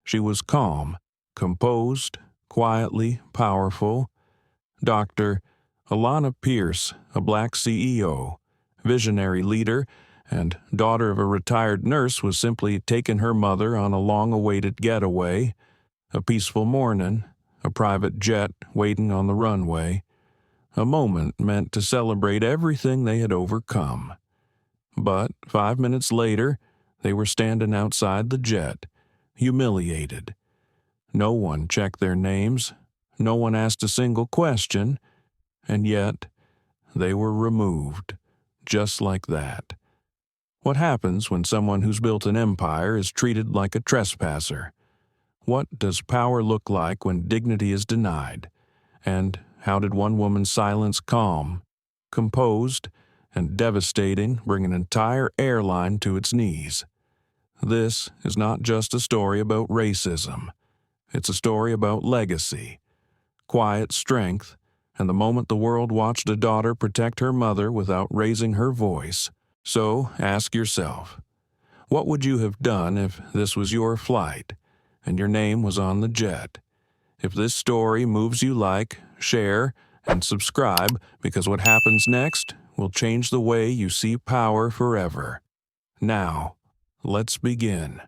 She was calm, composed, quietly powerful. Dr. Alana Pierce, a black CEO, visionary leader, and daughter of a retired nurse, was simply taking her mother on a long-awaited getaway. A peaceful morning, a private jet waiting on the runway. A moment meant to celebrate everything they had overcome. But 5 minutes later, they were standing outside the jet, humiliated. No one checked their names, no one asked a single question, and yet they were removed, just like that. What happens when someone who's built an empire is treated like a trespasser? What does power look like when dignity is denied? And how did one woman's silence calm, composed, and devastating bring an entire airline to its knees? This is not just a story about racism. It's a story about legacy, quiet strength, and the moment the world watched a daughter protect her mother without raising her voice. So ask yourself, what would you have done if this was your flight and your name was on the jet? If this story moves you, like, share, and subscribe, because what happens next will change the way you see power forever. Now, let's begin.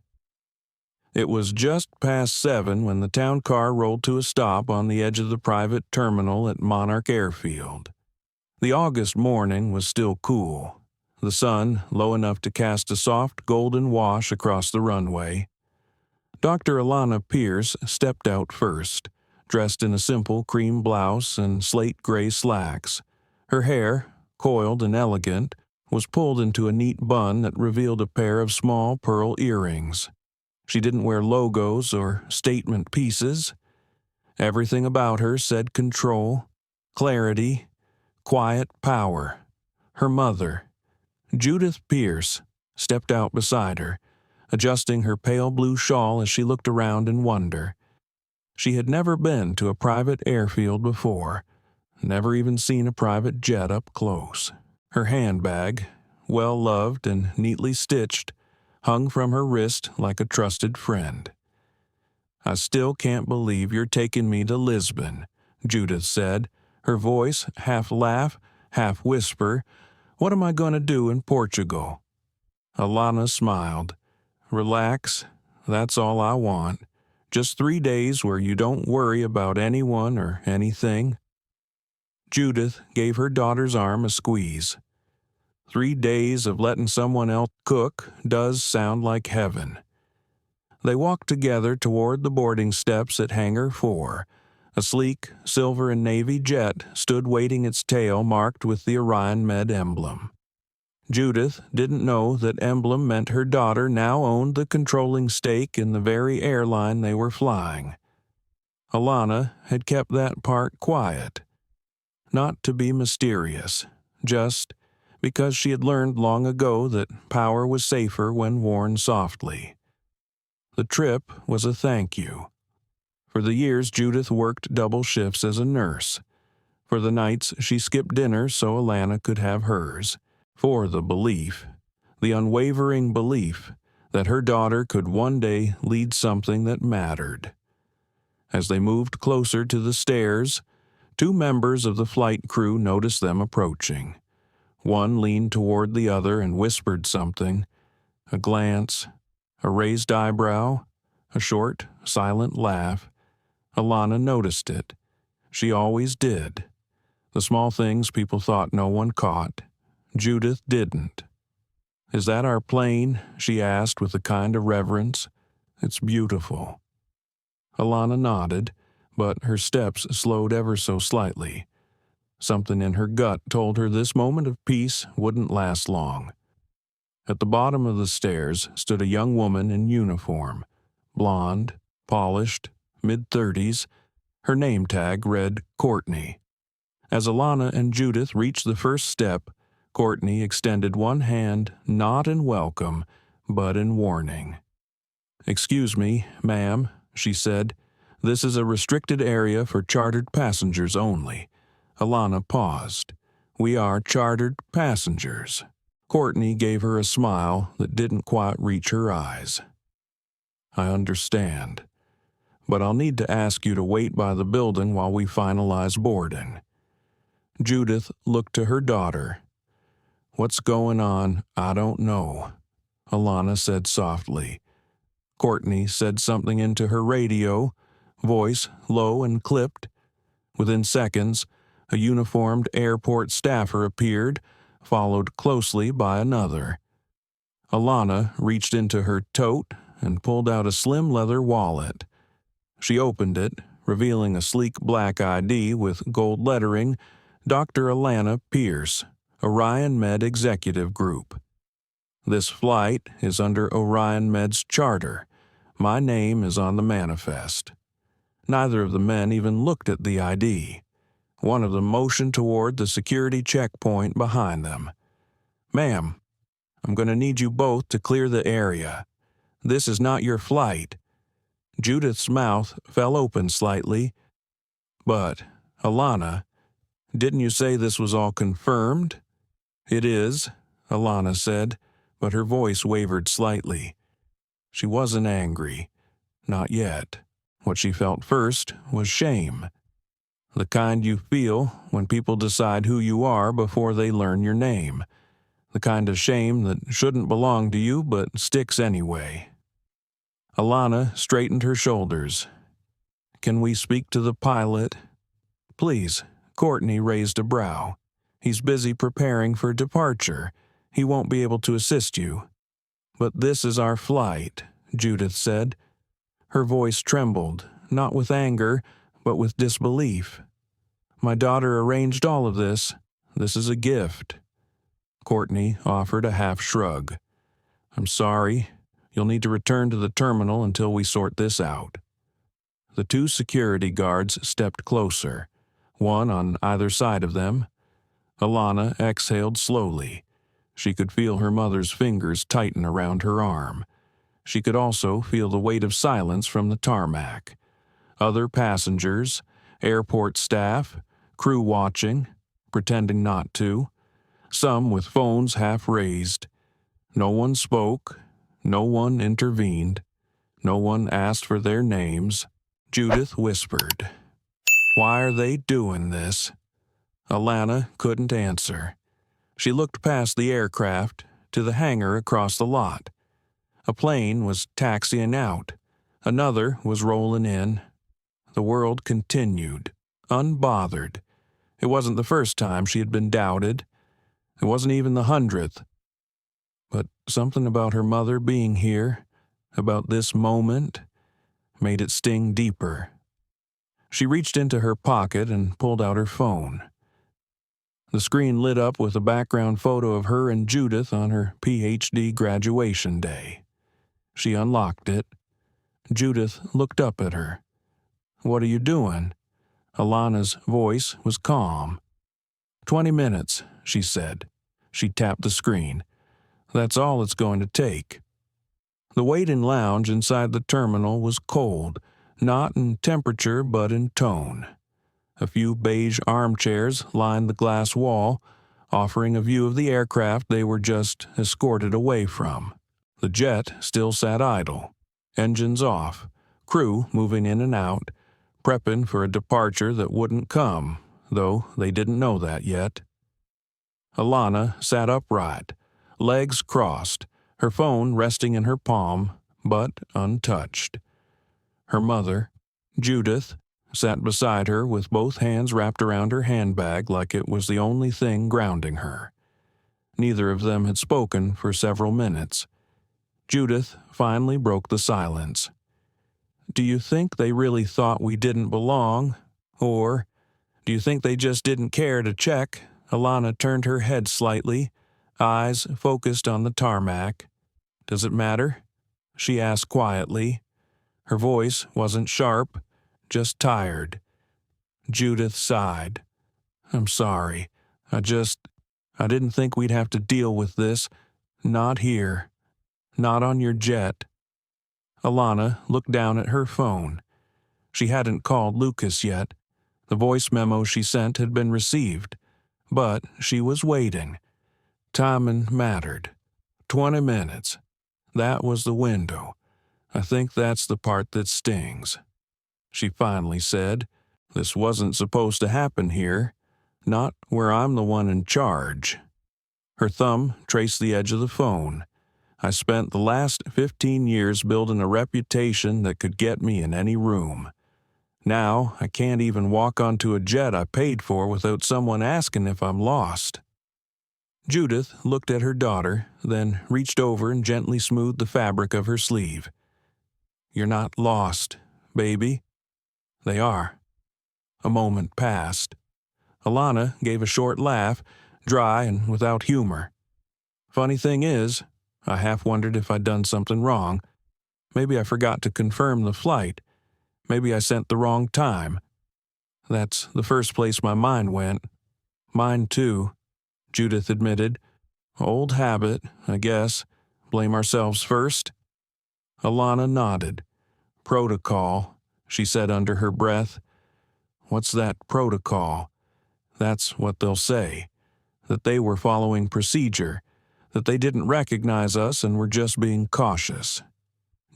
It was just past 7 when the town car rolled to a stop on the edge of the private terminal at Monarch Airfield. The August morning was still cool, the sun low enough to cast a soft golden wash across the runway. Dr. Alana Pierce stepped out first, dressed in a simple cream blouse and slate-gray slacks. Her hair, coiled and elegant, was pulled into a neat bun that revealed a pair of small pearl earrings. She didn't wear logos or statement pieces. Everything about her said control, clarity, quiet power. Her mother, Judith Pierce, stepped out beside her, adjusting her pale blue shawl as she looked around in wonder. She had never been to a private airfield before, never even seen a private jet up close. Her handbag, well-loved and neatly stitched, hung from her wrist like a trusted friend. "I still can't believe you're taking me to Lisbon," Judith said, her voice half laugh, half whisper. "What am I going to do in Portugal?" Alana smiled. "Relax, that's all I want. Just 3 days where you don't worry about anyone or anything." Judith gave her daughter's arm a squeeze. 3 days of letting someone else cook does sound like heaven. They walked together toward the boarding steps at Hangar 4. A sleek, silver and navy jet stood waiting, its tail marked with the Orion Med emblem. Judith didn't know that emblem meant her daughter now owned the controlling stake in the very airline they were flying. Alana had kept that part quiet. Not to be mysterious, just because she had learned long ago that power was safer when worn softly. The trip was a thank you. For the years Judith worked double shifts as a nurse. For the nights she skipped dinner so Alana could have hers. For the belief, the unwavering belief, that her daughter could one day lead something that mattered. As they moved closer to the stairs, 2 members of the flight crew noticed them approaching. One leaned toward the other and whispered something. A glance, a raised eyebrow, a short, silent laugh. Alana noticed it. She always did. The small things people thought no one caught. Judith didn't. "Is that our plane?" she asked with a kind of reverence. "It's beautiful." Alana nodded, but her steps slowed ever so slightly. Something in her gut told her this moment of peace wouldn't last long. At the bottom of the stairs stood a young woman in uniform, blonde, polished, mid-30s. Her name tag read Courtney. As Alana and Judith reached the first step, Courtney extended one hand, not in welcome, but in warning. "Excuse me, ma'am," she said. "This is a restricted area for chartered passengers only." Alana paused. "We are chartered passengers." Courtney gave her a smile that didn't quite reach her eyes. "I understand." but I'll need to ask you to wait by the building while we finalize boarding." Judith looked to her daughter. "What's going on, I don't know," Alana said softly. Courtney said something into her radio, voice low and clipped. Within seconds, a uniformed airport staffer appeared, followed closely by another. Alana reached into her tote and pulled out a slim leather wallet. She opened it, revealing a sleek black ID with gold lettering, Dr. Alana Pierce, Orion Med Executive Group. "This flight is under Orion Med's charter. My name is on the manifest." Neither of the men even looked at the ID. One of them motioned toward the security checkpoint behind them. "Ma'am, I'm going to need you both to clear the area. This is not your flight." Judith's mouth fell open slightly. "But, Alana, didn't you say this was all confirmed?" "It is," Alana said, but her voice wavered slightly. She wasn't angry. Not yet. What she felt first was shame. The kind you feel when people decide who you are before they learn your name. The kind of shame that shouldn't belong to you but sticks anyway. Alana straightened her shoulders. "Can we speak to the pilot?" "Please." Courtney raised a brow. "He's busy preparing for departure. He won't be able to assist you." "But this is our flight," Judith said. Her voice trembled, not with anger, but with disbelief. "My daughter arranged all of this. This is a gift." Courtney offered a half shrug. "I'm sorry. You'll need to return to the terminal until we sort this out." The two security guards stepped closer, one on either side of them. Alana exhaled slowly. She could feel her mother's fingers tighten around her arm. She could also feel the weight of silence from the tarmac. Other passengers, airport staff, crew watching, pretending not to, some with phones half raised. No one spoke, no one intervened, no one asked for their names. Judith whispered, "Why are they doing this?" Alana couldn't answer. She looked past the aircraft to the hangar across the lot. A plane was taxiing out. Another was rolling in. The world continued, unbothered. It wasn't the first time she had been doubted. It wasn't even the 100th. But something about her mother being here, about this moment, made it sting deeper. She reached into her pocket and pulled out her phone. The screen lit up with a background photo of her and Judith on her PhD graduation day. She unlocked it. Judith looked up at her. "What are you doing?" Alana's voice was calm. 20 minutes, she said. She tapped the screen. "That's all it's going to take." The waiting lounge inside the terminal was cold, not in temperature but in tone. A few beige armchairs lined the glass wall, offering a view of the aircraft they were just escorted away from. The jet still sat idle, engines off, crew moving in and out, prepping for a departure that wouldn't come, though they didn't know that yet. Alana sat upright, legs crossed, her phone resting in her palm, but untouched. Her mother, Judith, sat beside her with both hands wrapped around her handbag like it was the only thing grounding her. Neither of them had spoken for several minutes. Judith finally broke the silence. "Do you think they really thought we didn't belong? Or do you think they just didn't care to check?" Alana turned her head slightly, eyes focused on the tarmac. "Does it matter?" she asked quietly. Her voice wasn't sharp, just tired. Judith sighed. "I'm sorry. I didn't think we'd have to deal with this. Not here. Not on your jet." Alana looked down at her phone. She hadn't called Lucas yet. The voice memo she sent had been received. But she was waiting. Timing mattered. 20 minutes. That was the window. I think that's the part that stings. she finally said. "This wasn't supposed to happen here. Not where I'm the one in charge." Her thumb traced the edge of the phone. "I spent the last 15 years building a reputation that could get me in any room. Now I can't even walk onto a jet I paid for without someone asking if I'm lost." Judith looked at her daughter, then reached over and gently smoothed the fabric of her sleeve. "You're not lost, baby." "They are." A moment passed. Alana gave a short laugh, dry and without humor. "Funny thing is, I half wondered if I'd done something wrong. Maybe I forgot to confirm the flight. Maybe I sent the wrong time. That's the first place my mind went." "Mine too," Judith admitted. "Old habit, I guess. Blame ourselves first." Alana nodded. "Protocol," she said under her breath. "What's that protocol?" "That's what they'll say. That they were following procedure. That they didn't recognize us and were just being cautious."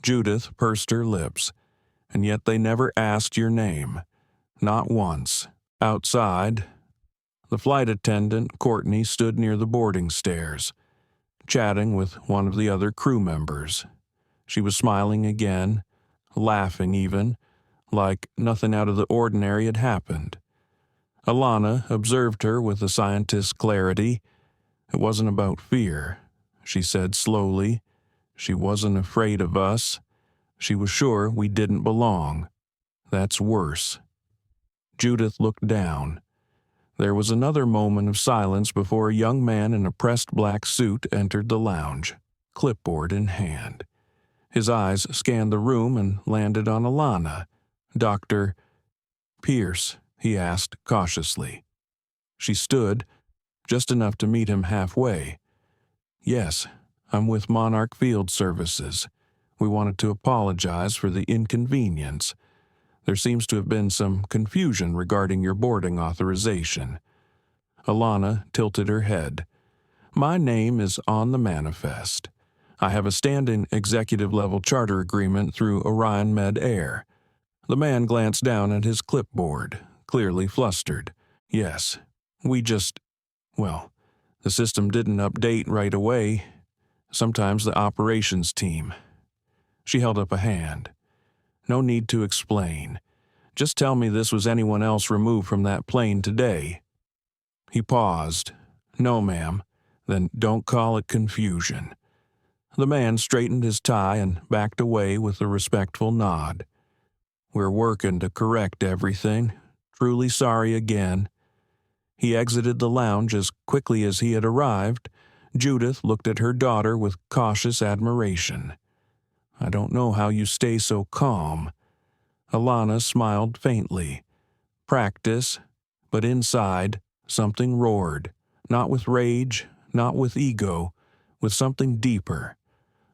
Judith pursed her lips. "And yet they never asked your name. Not once." Outside, the flight attendant, Courtney, stood near the boarding stairs, chatting with one of the other crew members. She was smiling again, laughing even, like nothing out of the ordinary had happened. Alana observed her with a scientist's clarity. "It wasn't about fear," she said slowly. "She wasn't afraid of us. She was sure we didn't belong. That's worse." Judith looked down. There was another moment of silence before a young man in a pressed black suit entered the lounge, clipboard in hand. His eyes scanned the room and landed on Alana. "Dr. Pierce?" he asked cautiously. She stood, just enough to meet him halfway. "Yes, I'm with Monarch Field Services. We wanted to apologize for the inconvenience. There seems to have been some confusion regarding your boarding authorization." Alana tilted her head. "My name is on the manifest. I have a standing executive-level charter agreement through Orion Med Air." The man glanced down at his clipboard, clearly flustered. "Yes, well, the system didn't update right away. Sometimes the operations team." She held up a hand. "No need to explain. Just tell me this was anyone else removed from that plane today." He paused. "No, ma'am." "Then don't call it confusion." The man straightened his tie and backed away with a respectful nod. "We're working to correct everything. Truly sorry again." He exited the lounge as quickly as he had arrived. Judith looked at her daughter with cautious admiration. "I don't know how you stay so calm." Alana smiled faintly. "Practice," but inside, something roared, not with rage, not with ego, with something deeper.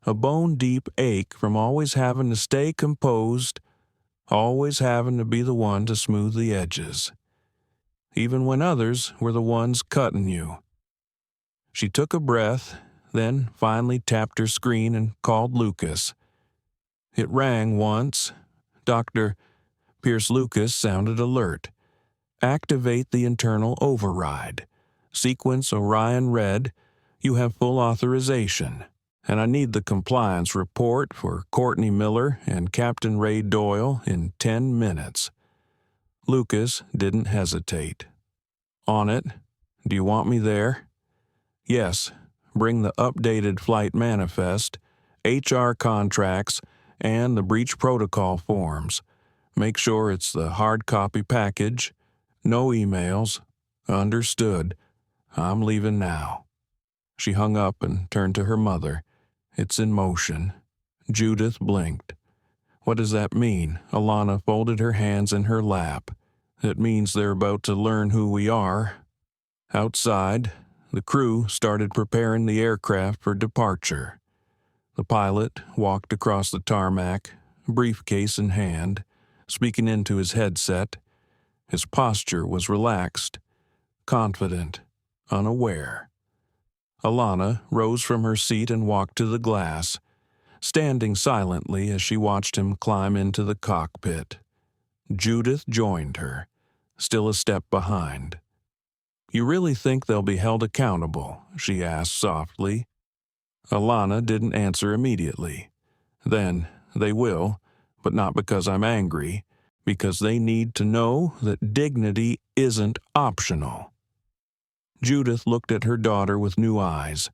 A bone-deep ache from always having to stay composed, always having to be the one to smooth the edges, even when others were the ones cutting you. She took a breath, then finally tapped her screen and called Lucas. It rang once. Dr. Pierce Lucas sounded alert. "Activate the internal override. Sequence Orion Red. You have full authorization. And I need the compliance report for Courtney Miller and Captain Ray Doyle in 10 minutes. Lucas didn't hesitate. "On it. Do you want me there?" "Yes. Bring the updated flight manifest, HR contracts, and the breach protocol forms. Make sure it's the hard copy package. No emails. Understood. I'm leaving now." She hung up and turned to her mother. "It's in motion." Judith blinked. "What does that mean?" Alana folded her hands in her lap. "It means they're about to learn who we are." Outside, the crew started preparing the aircraft for departure. The pilot walked across the tarmac, briefcase in hand, speaking into his headset. His posture was relaxed, confident, unaware. Alana rose from her seat and walked to the glass, standing silently as she watched him climb into the cockpit. Judith joined her, still a step behind. "You really think they'll be held accountable?" she asked softly. Alana didn't answer immediately. "Then, they will, but not because I'm angry, because they need to know that dignity isn't optional." Judith looked at her daughter with new eyes,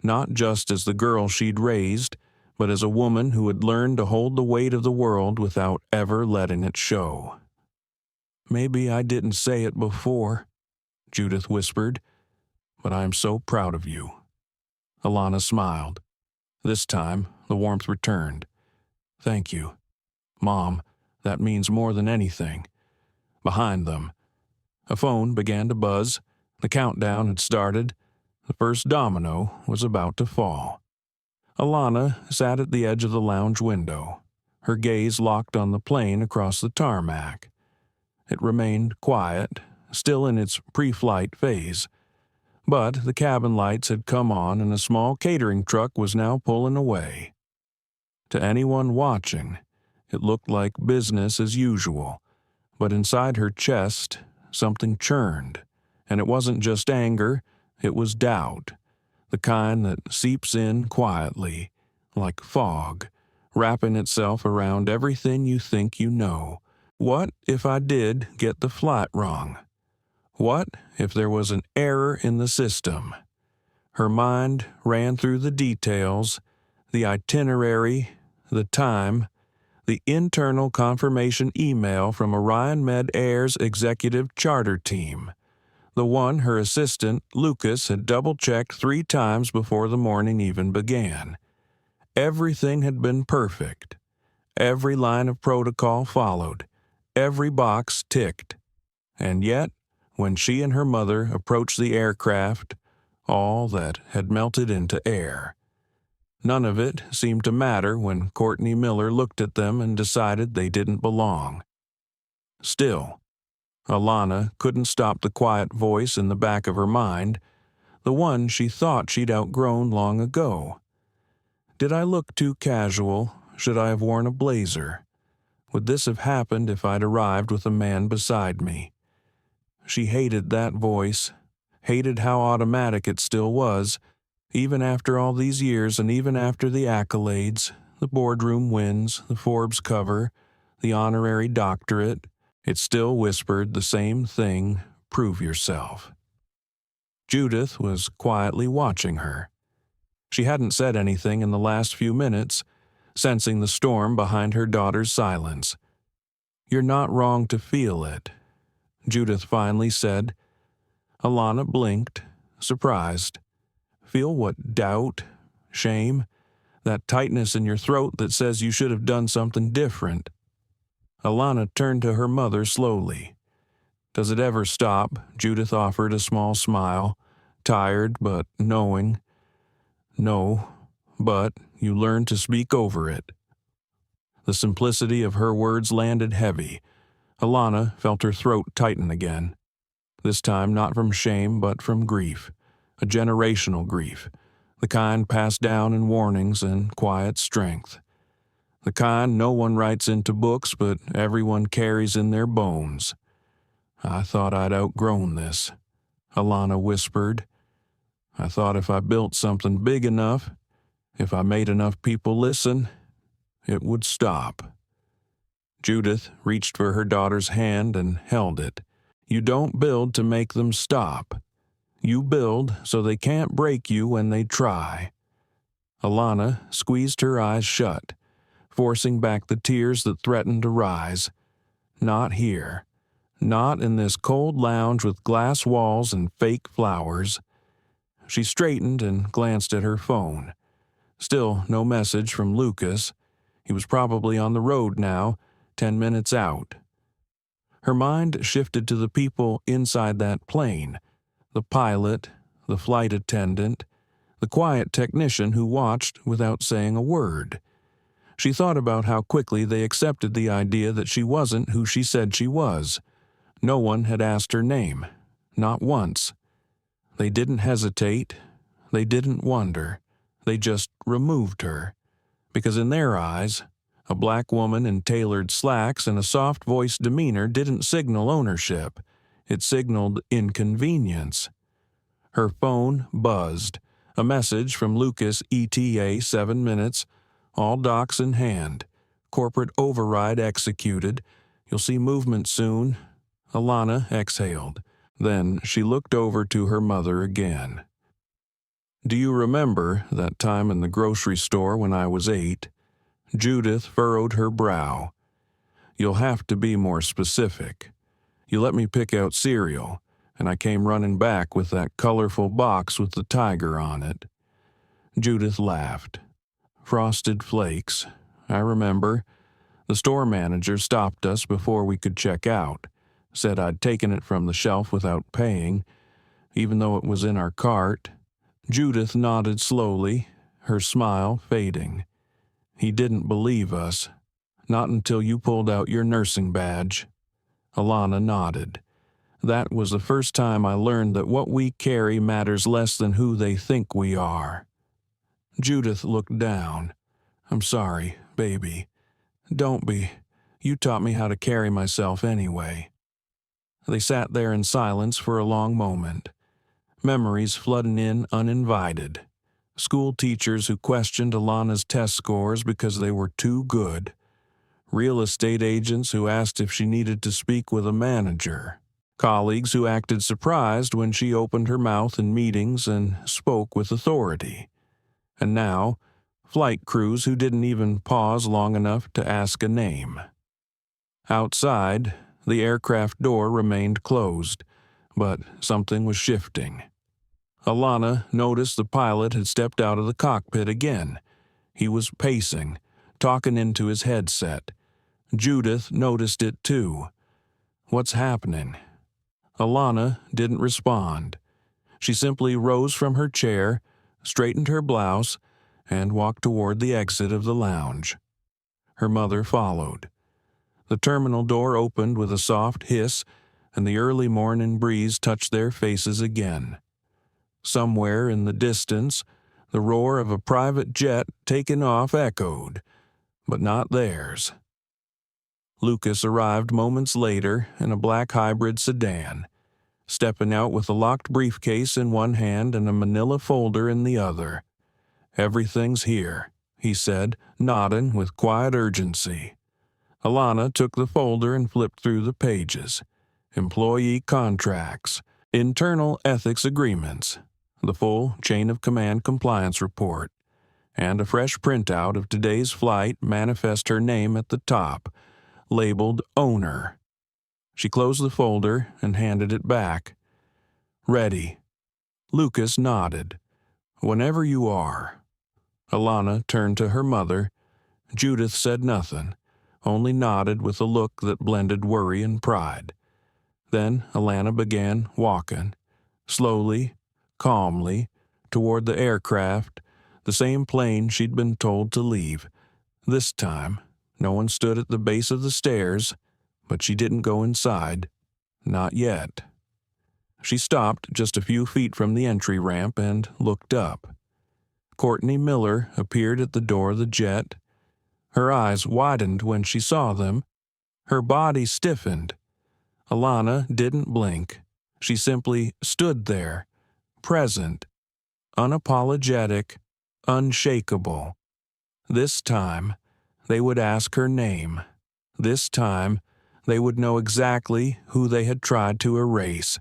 not just as the girl she'd raised, but as a woman who had learned to hold the weight of the world without ever letting it show. "Maybe I didn't say it before," Judith whispered, "but I am so proud of you." Alana smiled. This time, the warmth returned. "Thank you. Mom, that means more than anything." Behind them, a phone began to buzz. The countdown had started. The first domino was about to fall. Alana sat at the edge of the lounge window, her gaze locked on the plane across the tarmac. It remained quiet, still in its pre-flight phase. But the cabin lights had come on and a small catering truck was now pulling away. To anyone watching, it looked like business as usual, but inside her chest, something churned, and it wasn't just anger, it was doubt, the kind that seeps in quietly, like fog, wrapping itself around everything you think you know. What if I did get the flight wrong? What if there was an error in the system? Her mind ran through the details, the itinerary, the time, the internal confirmation email from Orion Med Air's executive charter team, the one her assistant, Lucas, had double-checked 3 times before the morning even began. Everything had been perfect. Every line of protocol followed. Every box ticked. And yet, when she and her mother approached the aircraft, all that had melted into air. None of it seemed to matter when Courtney Miller looked at them and decided they didn't belong. Still, Alana couldn't stop the quiet voice in the back of her mind, the one she thought she'd outgrown long ago. Did I look too casual? Should I have worn a blazer? Would this have happened if I'd arrived with a man beside me? She hated that voice, hated how automatic it still was, even after all these years and even after the accolades, the boardroom wins, the Forbes cover, the honorary doctorate. It still whispered the same thing, prove yourself. Judith was quietly watching her. She hadn't said anything in the last few minutes, sensing the storm behind her daughter's silence. "You're not wrong to feel it," Judith finally said. Alana blinked, surprised. "Feel what? Doubt? Shame? That tightness in your throat that says you should have done something different?" Alana turned to her mother slowly. "Does it ever stop?" Judith offered a small smile, tired but knowing. "No, but you learn to speak over it." The simplicity of her words landed heavy. Alana felt her throat tighten again. This time not from shame but from grief. A generational grief. The kind passed down in warnings and quiet strength. The kind no one writes into books but everyone carries in their bones. "I thought I'd outgrown this," Alana whispered. "I thought if I built something big enough, if I made enough people listen, it would stop." Judith reached for her daughter's hand and held it. "You don't build to make them stop. You build so they can't break you when they try." Alana squeezed her eyes shut, forcing back the tears that threatened to rise. Not here. Not in this cold lounge with glass walls and fake flowers. She straightened and glanced at her phone. Still no message from Lucas. He was probably on the road now, 10 minutes out. Her mind shifted to the people inside that plane, the pilot, the flight attendant, the quiet technician who watched without saying a word. She thought about how quickly they accepted the idea that she wasn't who she said she was. No one had asked her name, not once. They didn't hesitate. They didn't wonder. They just removed her. Because in their eyes, A black woman in tailored slacks and a soft-voiced demeanor didn't signal ownership. It signaled inconvenience. Her phone buzzed. A message from Lucas, ETA 7 minutes. All docs in hand. Corporate override executed. You'll see movement soon. Alana exhaled. Then she looked over to her mother again. Do you remember that time in the grocery store when I was 8? Judith furrowed her brow. You'll have to be more specific. You let me pick out cereal, and I came running back with that colorful box with the tiger on it. Judith laughed. Frosted Flakes. I remember. The store manager stopped us before we could check out. Said I'd taken it from the shelf without paying, even though it was in our cart. Judith nodded slowly, her smile fading. He didn't believe us. Not until you pulled out your nursing badge. Alana nodded. That was the first time I learned that what we carry matters less than who they think we are. Judith looked down. I'm sorry, baby. Don't be. You taught me how to carry myself anyway. They sat there in silence for a long moment. Memories flooding in uninvited. School teachers who questioned Alana's test scores because they were too good. Real estate agents who asked if she needed to speak with a manager. Colleagues who acted surprised when she opened her mouth in meetings and spoke with authority. And now, flight crews who didn't even pause long enough to ask a name. Outside, the aircraft door remained closed, but something was shifting. Alana noticed the pilot had stepped out of the cockpit again. He was pacing, talking into his headset. Judith noticed it too. What's happening? Alana didn't respond. She simply rose from her chair, straightened her blouse, and walked toward the exit of the lounge. Her mother followed. The terminal door opened with a soft hiss, and the early morning breeze touched their faces again. Somewhere in the distance, the roar of a private jet taking off echoed, but not theirs. Lucas arrived moments later in a black hybrid sedan, stepping out with a locked briefcase in one hand and a manila folder in the other. Everything's here, he said, nodding with quiet urgency. Alana took the folder and flipped through the pages. Employee contracts, internal ethics agreements, the full chain of command compliance report, and a fresh printout of today's flight manifest her name at the top, labeled Owner. She closed the folder and handed it back. Ready. Lucas nodded. Whenever you are. Alana turned to her mother. Judith said nothing, only nodded with a look that blended worry and pride. Then Alana began walking, slowly, calmly, toward the aircraft, the same plane she'd been told to leave. This time, no one stood at the base of the stairs, but she didn't go inside. Not yet. She stopped just a few feet from the entry ramp and looked up. Courtney Miller appeared at the door of the jet. Her eyes widened when she saw them. Her body stiffened. Alana didn't blink. She simply stood there, present, unapologetic, unshakable. This time, they would ask her name. This time, they would know exactly who they had tried to erase.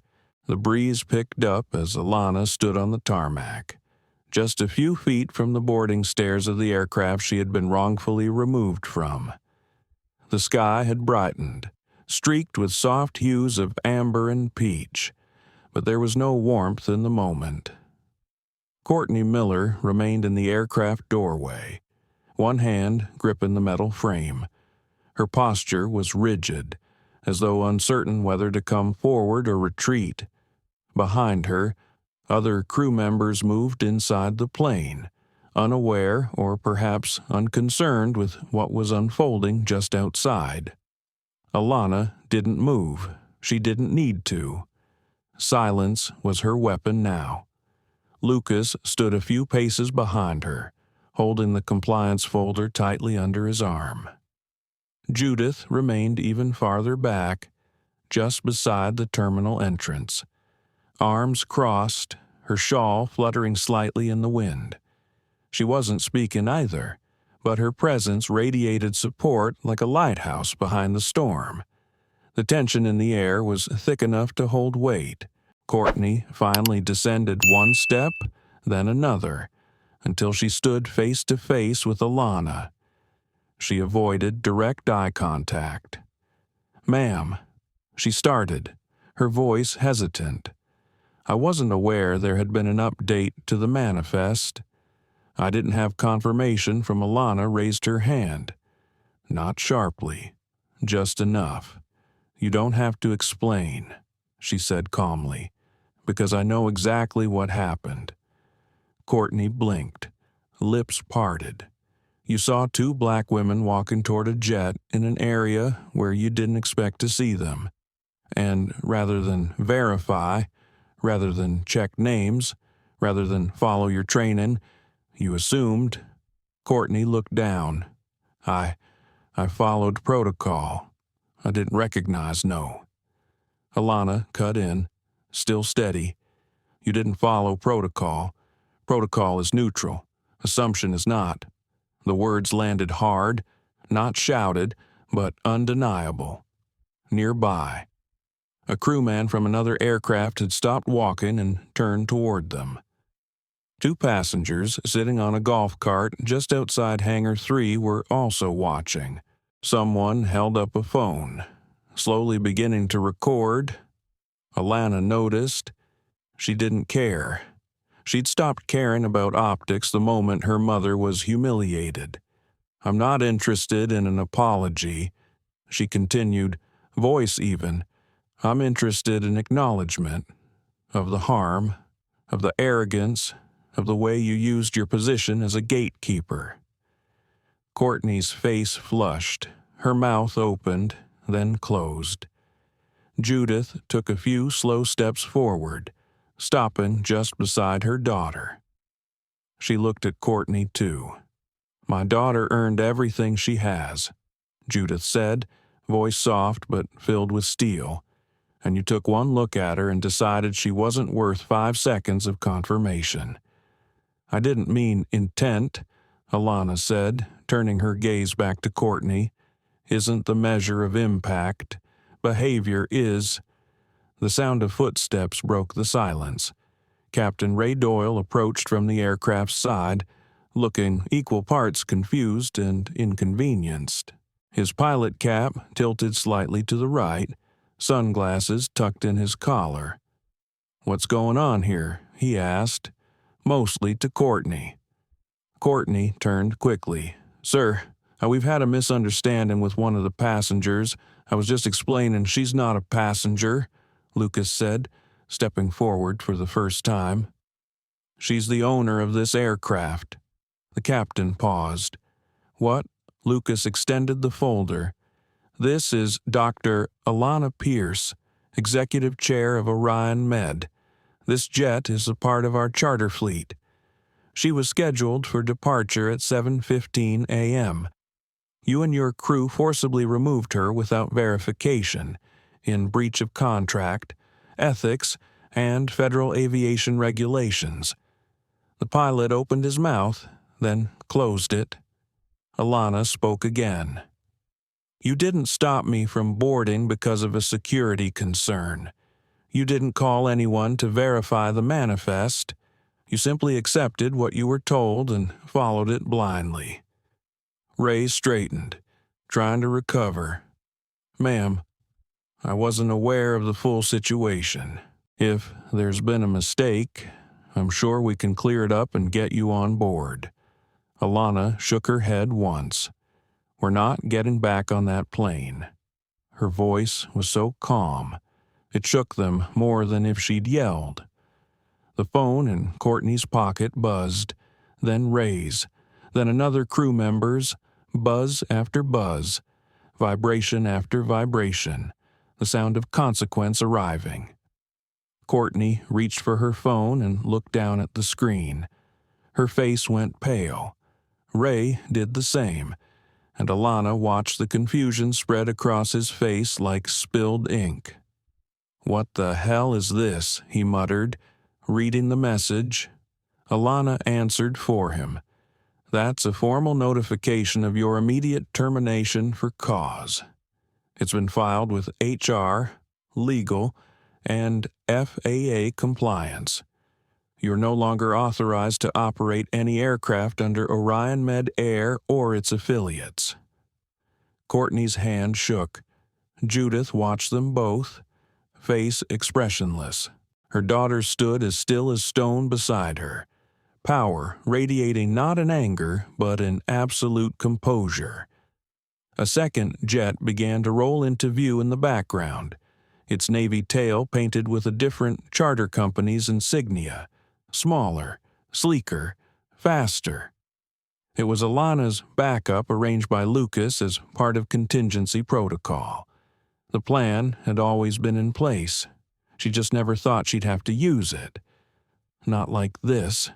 The breeze picked up as Alana stood on the tarmac, just a few feet from the boarding stairs of the aircraft she had been wrongfully removed from. The sky had brightened, streaked with soft hues of amber and peach, but there was no warmth in the moment. Courtney Miller remained in the aircraft doorway, one hand gripping the metal frame. Her posture was rigid, as though uncertain whether to come forward or retreat. Behind her, other crew members moved inside the plane, unaware or perhaps unconcerned with what was unfolding just outside. Alana didn't move. She didn't need to. Silence was her weapon now. Lucas stood a few paces behind her, holding the compliance folder tightly under his arm. Judith remained even farther back, just beside the terminal entrance, arms crossed, her shawl fluttering slightly in the wind. She wasn't speaking either, but her presence radiated support like a lighthouse behind the storm. The tension in the air was thick enough to hold weight. Courtney finally descended one step, then another, until she stood face to face with Alana. She avoided direct eye contact. "Ma'am," she started, her voice hesitant. "I wasn't aware there had been an update to the manifest. I didn't have confirmation from Alana raised her hand. Not sharply, just enough. You don't have to explain," she said calmly, "because I know exactly what happened." Courtney blinked, lips parted. You saw two black women walking toward a jet in an area where you didn't expect to see them. And rather than verify, rather than check names, rather than follow your training, you assumed. Courtney looked down. I followed protocol. I didn't recognize no." Alana cut in, still steady. "You didn't follow protocol. Protocol is neutral. Assumption is not." The words landed hard, not shouted, but undeniable. Nearby, a crewman from another aircraft had stopped walking and turned toward them. Two passengers sitting on a golf cart just outside Hangar 3 were also watching. Someone held up a phone, slowly beginning to record. Alana noticed. She didn't care. She'd stopped caring about optics the moment her mother was humiliated. "I'm not interested in an apology," she continued, voice even. "I'm interested in acknowledgement of the harm, of the arrogance, of the way you used your position as a gatekeeper." Courtney's face flushed, her mouth opened, then closed. Judith took a few slow steps forward, stopping just beside her daughter. She looked at Courtney, too. "My daughter earned everything she has," Judith said, voice soft but filled with steel. "And you took one look at her and decided she wasn't worth 5 seconds of confirmation." "I didn't mean intent," Alana said, turning her gaze back to Courtney. "Isn't the measure of impact. Behavior is." The sound of footsteps broke the silence. Captain Ray Doyle approached from the aircraft's side, looking equal parts confused and inconvenienced. His pilot cap tilted slightly to the right, sunglasses tucked in his collar. "What's going on here?" he asked, mostly to Courtney. Courtney turned quickly. "Sir, we've had a misunderstanding with one of the passengers. I was just explaining she's not a passenger," Lucas said, stepping forward for the first time. "She's the owner of this aircraft." The captain paused. "What?" Lucas extended the folder. "This is Dr. Alana Pierce, Executive Chair of Orion Med. This jet is a part of our charter fleet. She was scheduled for departure at 7:15 a.m. You and your crew forcibly removed her without verification, in breach of contract, ethics, and federal aviation regulations." The pilot opened his mouth, then closed it. Alana spoke again. "You didn't stop me from boarding because of a security concern. You didn't call anyone to verify the manifest. You simply accepted what you were told and followed it blindly." Ray straightened, trying to recover. "Ma'am, I wasn't aware of the full situation. If there's been a mistake, I'm sure we can clear it up and get you on board." Alana shook her head once. "We're not getting back on that plane." Her voice was so calm, it shook them more than if she'd yelled. The phone in Courtney's pocket buzzed, then Ray's, then another crew member's, buzz after buzz, vibration after vibration, the sound of consequence arriving. Courtney reached for her phone and looked down at the screen. Her face went pale. Ray did the same, and Alana watched the confusion spread across his face like spilled ink. "What the hell is this?" he muttered, reading the message. Alana answered for him. "That's a formal notification of your immediate termination for cause. It's been filed with HR, legal, and FAA compliance. You're no longer authorized to operate any aircraft under Orion Med Air or its affiliates." Courtney's hand shook. Judith watched them both, face expressionless. Her daughter stood as still as stone beside her, power radiating not in anger but in absolute composure. A second jet began to roll into view in the background, its navy tail painted with a different charter company's insignia, smaller, sleeker, faster. It was Alana's backup arranged by Lucas as part of contingency protocol. The plan had always been in place. She just never thought she'd have to use it. Not like this.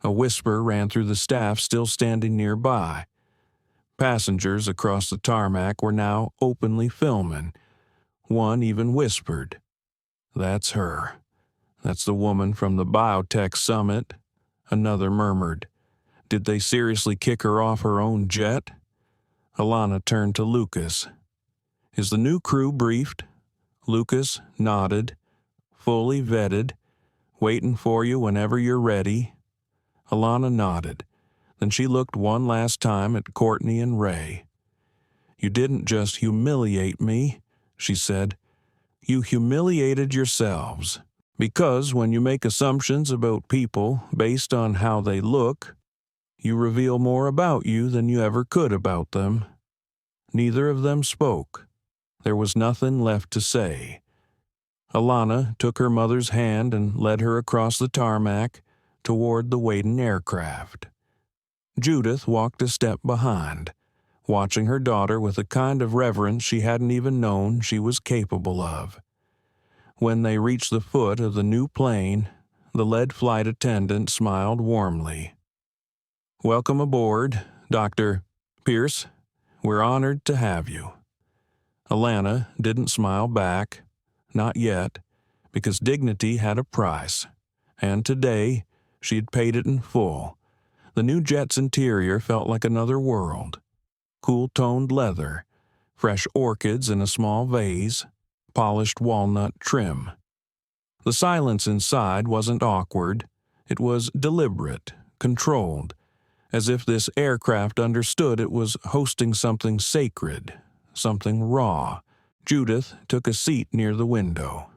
A whisper ran through the staff still standing nearby. Passengers across the tarmac were now openly filming. One even whispered, "That's her. That's the woman from the biotech summit." Another murmured, "Did they seriously kick her off her own jet?" Alana turned to Lucas. "Is the new crew briefed?" Lucas nodded. "Fully vetted. Waiting for you whenever you're ready." Alana nodded. Then she looked one last time at Courtney and Ray. "You didn't just humiliate me," she said. "You humiliated yourselves. Because when you make assumptions about people based on how they look, you reveal more about you than you ever could about them." Neither of them spoke. There was nothing left to say. Alana took her mother's hand and led her across the tarmac toward the waiting aircraft. Judith walked a step behind, watching her daughter with a kind of reverence she hadn't even known she was capable of. When they reached the foot of the new plane, the lead flight attendant smiled warmly. "Welcome aboard, Dr. Pierce. We're honored to have you." Alana didn't smile back, not yet, because dignity had a price, and today she had paid it in full. The new jet's interior felt like another world. Cool-toned leather, fresh orchids in a small vase, polished walnut trim. The silence inside wasn't awkward. It was deliberate, controlled, as if this aircraft understood it was hosting something sacred, something raw. Judith took a seat near the window,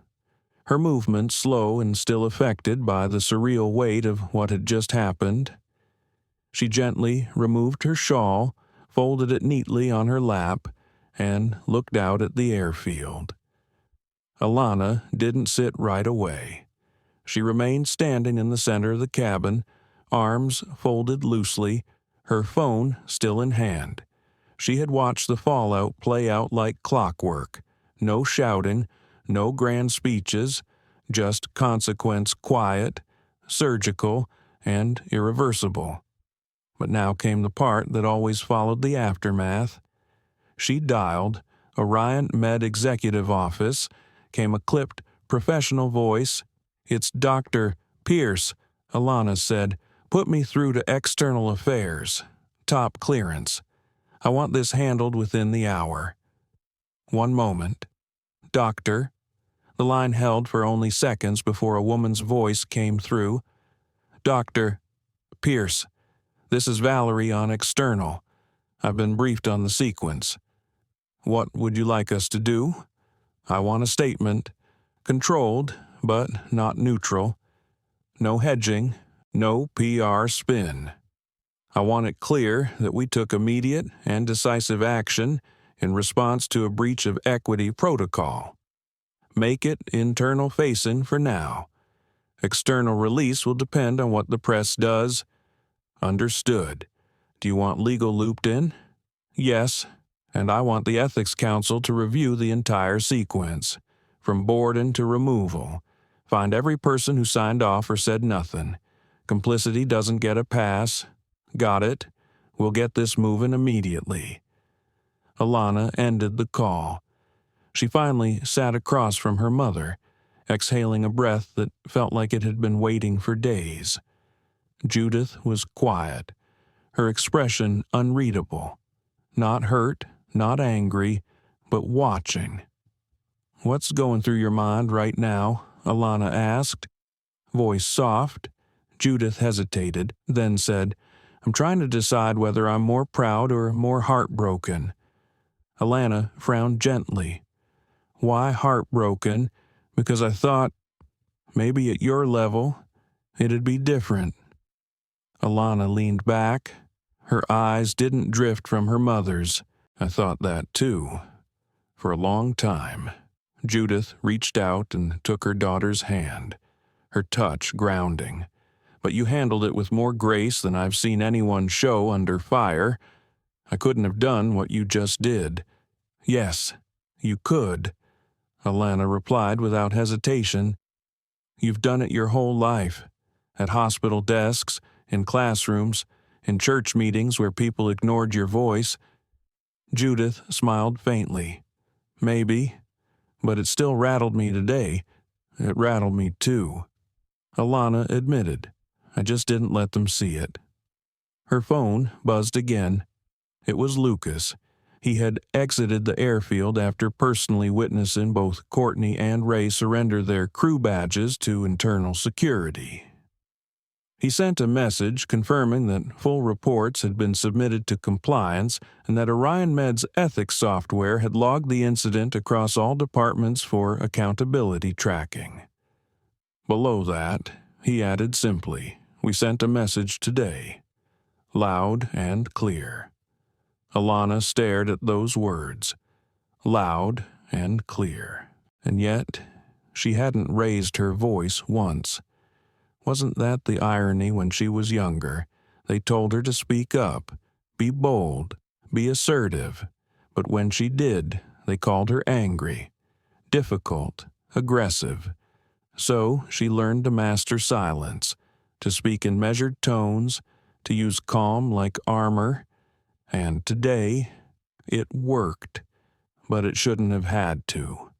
her movements slow and still affected by the surreal weight of what had just happened. She gently removed her shawl, folded it neatly on her lap, and looked out at the airfield. Alana didn't sit right away. She remained standing in the center of the cabin, arms folded loosely, her phone still in hand. She had watched the fallout play out like clockwork. No shouting, no grand speeches, just consequence quiet, surgical, and irreversible. But now came the part that always followed the aftermath. She dialed Orion Med Executive Office, came a clipped, professional voice. "It's Dr. Pierce," Alana said. "Put me through to External Affairs. Top clearance. I want this handled within the hour." "One moment. Doctor." The line held for only seconds before a woman's voice came through. "Dr. Pierce, this is Valerie on External. I've been briefed on the sequence. What would you like us to do? I want a statement. Controlled, but not neutral. No hedging, no PR spin. I want it clear that we took immediate and decisive action in response to a breach of equity protocol. Make it internal-facing for now. External release will depend on what the press does." "Understood. Do you want legal looped in?" "Yes, and I want the Ethics Council to review the entire sequence, from boarding to removal. Find every person who signed off or said nothing. Complicity doesn't get a pass. Got it? We'll get this moving immediately." Alana ended the call. She finally sat across from her mother, exhaling a breath that felt like it had been waiting for days. Judith was quiet, her expression unreadable. Not hurt, not angry, but watching. "What's going through your mind right now?" Alana asked. Voice soft. Judith hesitated, then said, "I'm trying to decide whether I'm more proud or more heartbroken." Alana frowned gently. "Why heartbroken? Because I thought, maybe at your level, it'd be different." Alana leaned back. Her eyes didn't drift from her mother's. "I thought that too. For a long time." Judith reached out and took her daughter's hand, her touch grounding. "But you handled it with more grace than I've seen anyone show under fire. I couldn't have done what you just did." "Yes, you could," Alana replied without hesitation. "You've done it your whole life. At hospital desks, in classrooms, in church meetings where people ignored your voice." Judith smiled faintly. "Maybe, but it still rattled me today. It rattled me too." Alana admitted, "I just didn't let them see it." Her phone buzzed again. It was Lucas. He had exited the airfield after personally witnessing both Courtney and Ray surrender their crew badges to internal security. He sent a message confirming that full reports had been submitted to compliance and that Orion Med's ethics software had logged the incident across all departments for accountability tracking. Below that, he added simply, "We sent a message today." Loud and clear. Alana stared at those words. Loud and clear. And yet, she hadn't raised her voice once. Wasn't that the irony when she was younger? They told her to speak up, be bold, be assertive. But when she did, they called her angry, difficult, aggressive. So she learned to master silence, to speak in measured tones, to use calm like armor. And today, it worked, but it shouldn't have had to.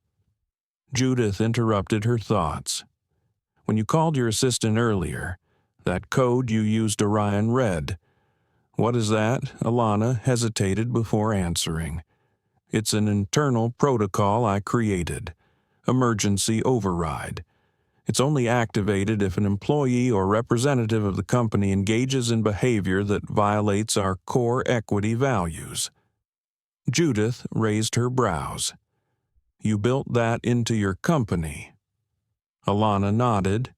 Judith interrupted her thoughts. "When you called your assistant earlier, that code you used Orion read. What is that?" Alana hesitated before answering. "It's an internal protocol I created. Emergency override. It's only activated if an employee or representative of the company engages in behavior that violates our core equity values." Judith raised her brows. "You built that into your company?" Alana nodded.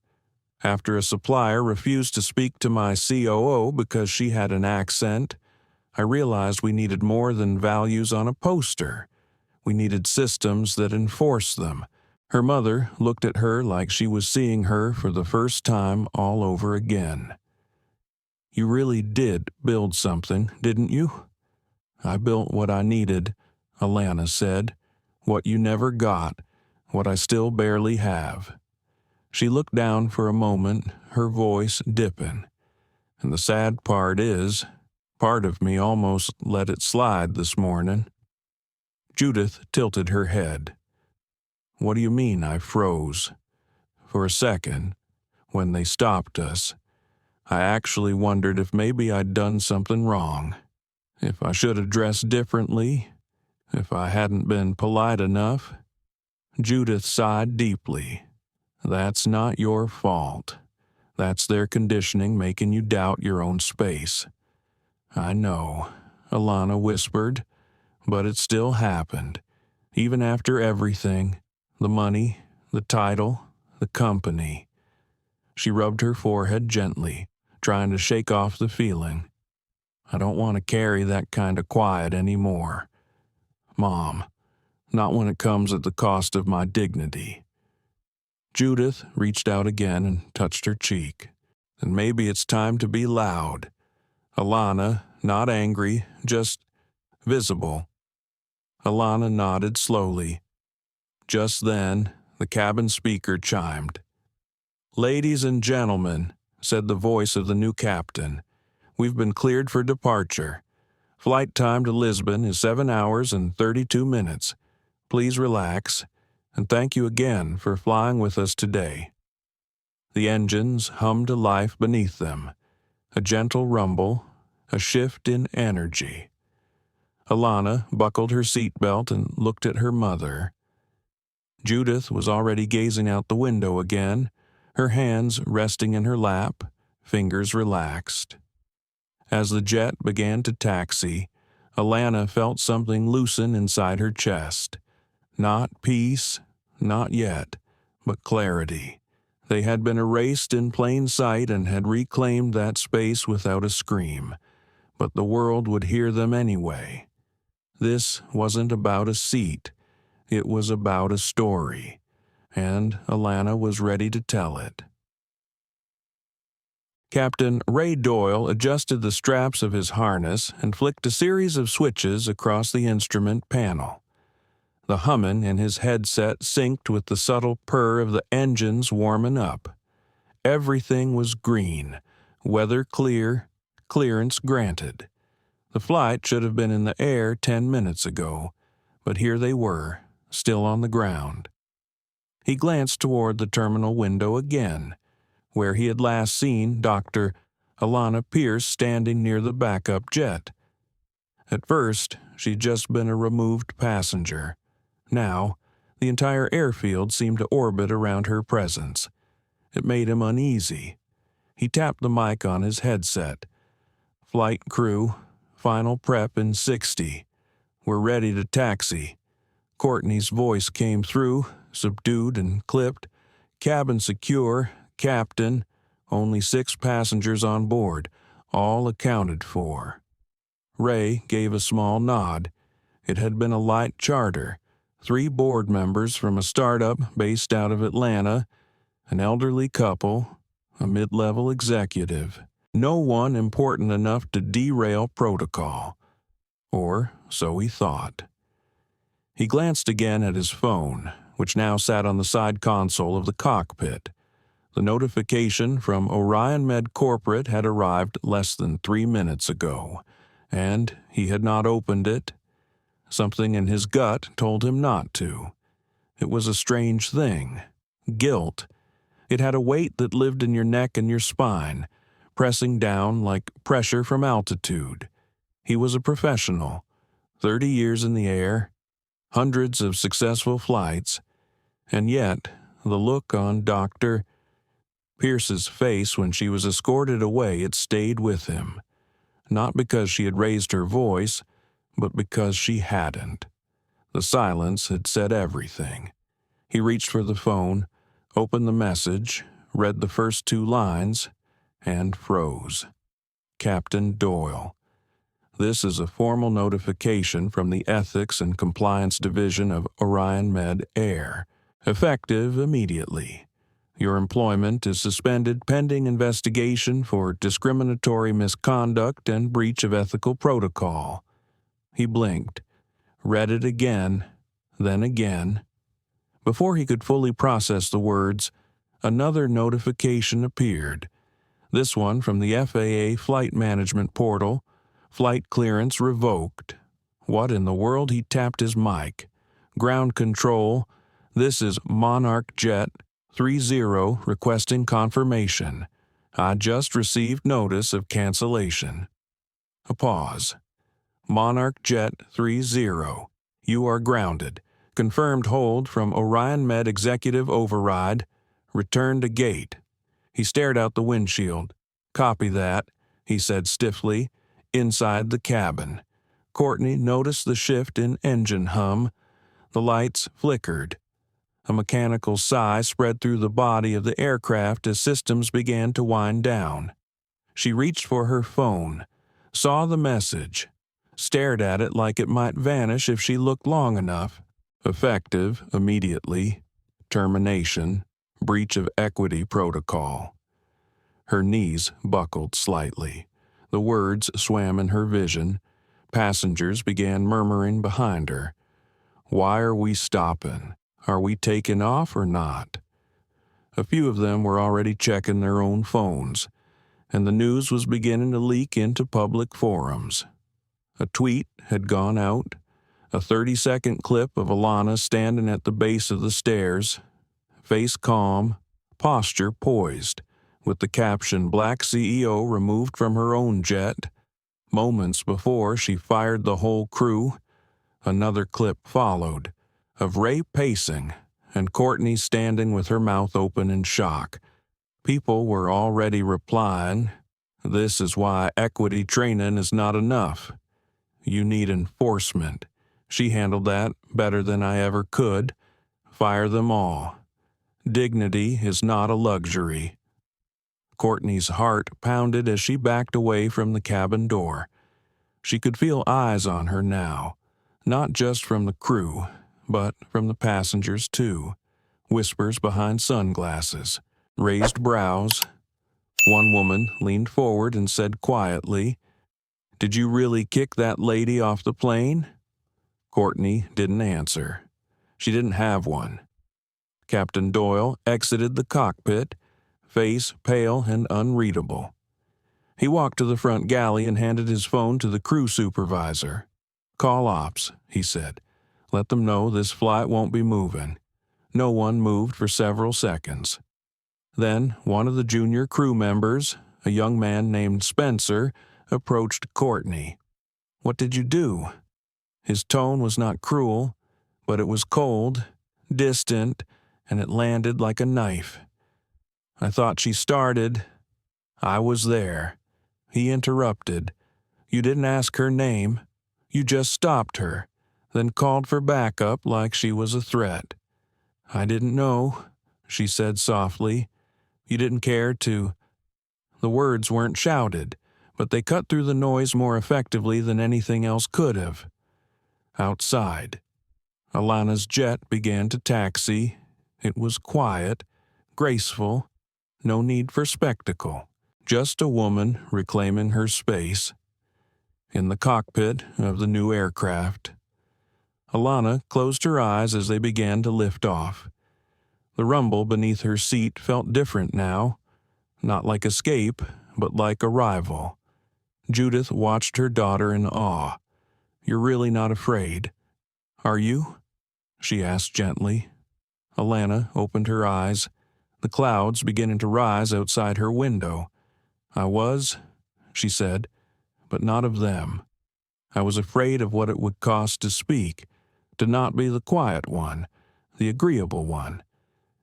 "After a supplier refused to speak to my COO because she had an accent, I realized we needed more than values on a poster. We needed systems that enforce them." Her mother looked at her like she was seeing her for the first time all over again. "You really did build something, didn't you?" "I built what I needed," Alana said. "What you never got, what I still barely have." She looked down for a moment, her voice dipping. "And the sad part is, part of me almost let it slide this morning." Judith tilted her head. "What do you mean I froze?" "For a second, when they stopped us, I actually wondered if maybe I'd done something wrong. If I should have dressed differently, if I hadn't been polite enough." Judith sighed deeply. "That's not your fault. That's their conditioning making you doubt your own space." "I know," Alana whispered, "but it still happened. Even after everything, the money, the title, the company." She rubbed her forehead gently, trying to shake off the feeling. "I don't want to carry that kind of quiet anymore, Mom. Not when it comes at the cost of my dignity." Judith reached out again and touched her cheek. "Then maybe it's time to be loud." Alana, not angry, just visible. Alana nodded slowly. Just then, the cabin speaker chimed. "Ladies and gentlemen," said the voice of the new captain, We've been cleared for departure. Flight time to Lisbon is 7 hours and 32 minutes. Please relax, and thank you again for flying with us today." The engines hummed to life beneath them, a gentle rumble, a shift in energy. Alana buckled her seatbelt and looked at her mother. Judith was already gazing out the window again, her hands resting in her lap, fingers relaxed. As the jet began to taxi, Alana felt something loosen inside her chest. Not peace, not yet, but clarity. They had been erased in plain sight and had reclaimed that space without a scream, but the world would hear them anyway. This wasn't about a seat, it was about a story, and Alana was ready to tell it. Captain Ray Doyle adjusted the straps of his harness and flicked a series of switches across the instrument panel. The humming in his headset synced with the subtle purr of the engines warming up. Everything was green, weather clear, clearance granted. The flight should have been in the air 10 minutes ago, but here they were, still on the ground. He glanced toward the terminal window again, where he had last seen Dr. Alana Pierce standing near the backup jet. At first, she'd just been a removed passenger. Now, the entire airfield seemed to orbit around her presence. It made him uneasy. He tapped the mic on his headset. "Flight crew, final prep in 60. We're ready to taxi." Courtney's voice came through, subdued and clipped. "Cabin secure, Captain. Only 6 passengers on board, all accounted for." Ray gave a small nod. It had been a light charter. 3 board members from a startup based out of Atlanta, an elderly couple, a mid-level executive. No one important enough to derail protocol. Or so he thought. He glanced again at his phone, which now sat on the side console of the cockpit. The notification from Orion Med Corporate had arrived less than 3 minutes ago, and he had not opened it. Something in his gut told him not to. It was a strange thing. Guilt. It had a weight that lived in your neck and your spine, pressing down like pressure from altitude. He was a professional, 30 years in the air, hundreds of successful flights, and yet the look on Dr. Pierce's face when she was escorted away, it stayed with him. Not because she had raised her voice, but because she hadn't. The silence had said everything. He reached for the phone, opened the message, read the first 2 lines, and froze. Captain Doyle. This is a formal notification from the Ethics and Compliance Division of Orion Med Air, effective immediately. Your employment is suspended pending investigation for discriminatory misconduct and breach of ethical protocol. He blinked, read it again, then again. Before he could fully process the words, another notification appeared. This one from the FAA Flight Management Portal. Flight clearance revoked. What in the world? He tapped his mic. Ground control. This is Monarch Jet 30 requesting confirmation. I just received notice of cancellation. A pause. Monarch Jet 30. You are grounded. Confirmed hold from Orion Med Executive Override. Return to gate. He stared out the windshield. Copy that, he said stiffly. Inside the cabin, Courtney noticed the shift in engine hum. The lights flickered. A mechanical sigh spread through the body of the aircraft as systems began to wind down. She reached for her phone, saw the message, stared at it like it might vanish if she looked long enough. Effective immediately. Termination. Breach of equity protocol. Her knees buckled slightly. The words swam in her vision. Passengers began murmuring behind her. Why are we stopping? Are we taking off or not? A few of them were already checking their own phones. and the news was beginning to leak into public forums. A tweet had gone out, a 30-second clip of Alana standing at the base of the stairs, face calm, posture poised, with the caption "Black CEO removed from her own jet." Moments before she fired the whole crew, another clip followed, of Ray pacing and Courtney standing with her mouth open in shock. People were already replying, "This is why equity training is not enough. You need enforcement. She handled that better than I ever could. Fire them all. Dignity is not a luxury." Courtney's heart pounded as she backed away from the cabin door. She could feel eyes on her now, not just from the crew, but from the passengers too. Whispers behind sunglasses, raised brows. One woman leaned forward and said quietly, "Did you really kick that lady off the plane?" Courtney didn't answer. She didn't have one. Captain Doyle exited the cockpit, face pale and unreadable. He walked to the front galley and handed his phone to the crew supervisor. "Call ops," he said. "Let them know this flight won't be moving." No one moved for several seconds. Then one of the junior crew members, a young man named Spencer, approached Courtney. "What did you do?" His tone was not cruel, but it was cold, distant, and it landed like a knife. "I thought she started." "I was there." He interrupted. "You didn't ask her name. You just stopped her, then called for backup like she was a threat." "I didn't know," she said softly. "You didn't care to—" The words weren't shouted, but they cut through the noise more effectively than anything else could have. Outside, Alana's jet began to taxi. It was quiet, graceful, no need for spectacle. Just a woman reclaiming her space. In the cockpit of the new aircraft, Alana closed her eyes as they began to lift off. The rumble beneath her seat felt different now, not like escape, but like arrival. Judith watched her daughter in awe. "You're really not afraid, are you?" she asked gently. Alana opened her eyes, the clouds beginning to rise outside her window. "I was," she said, "but not of them. I was afraid of what it would cost to speak, to not be the quiet one, the agreeable one.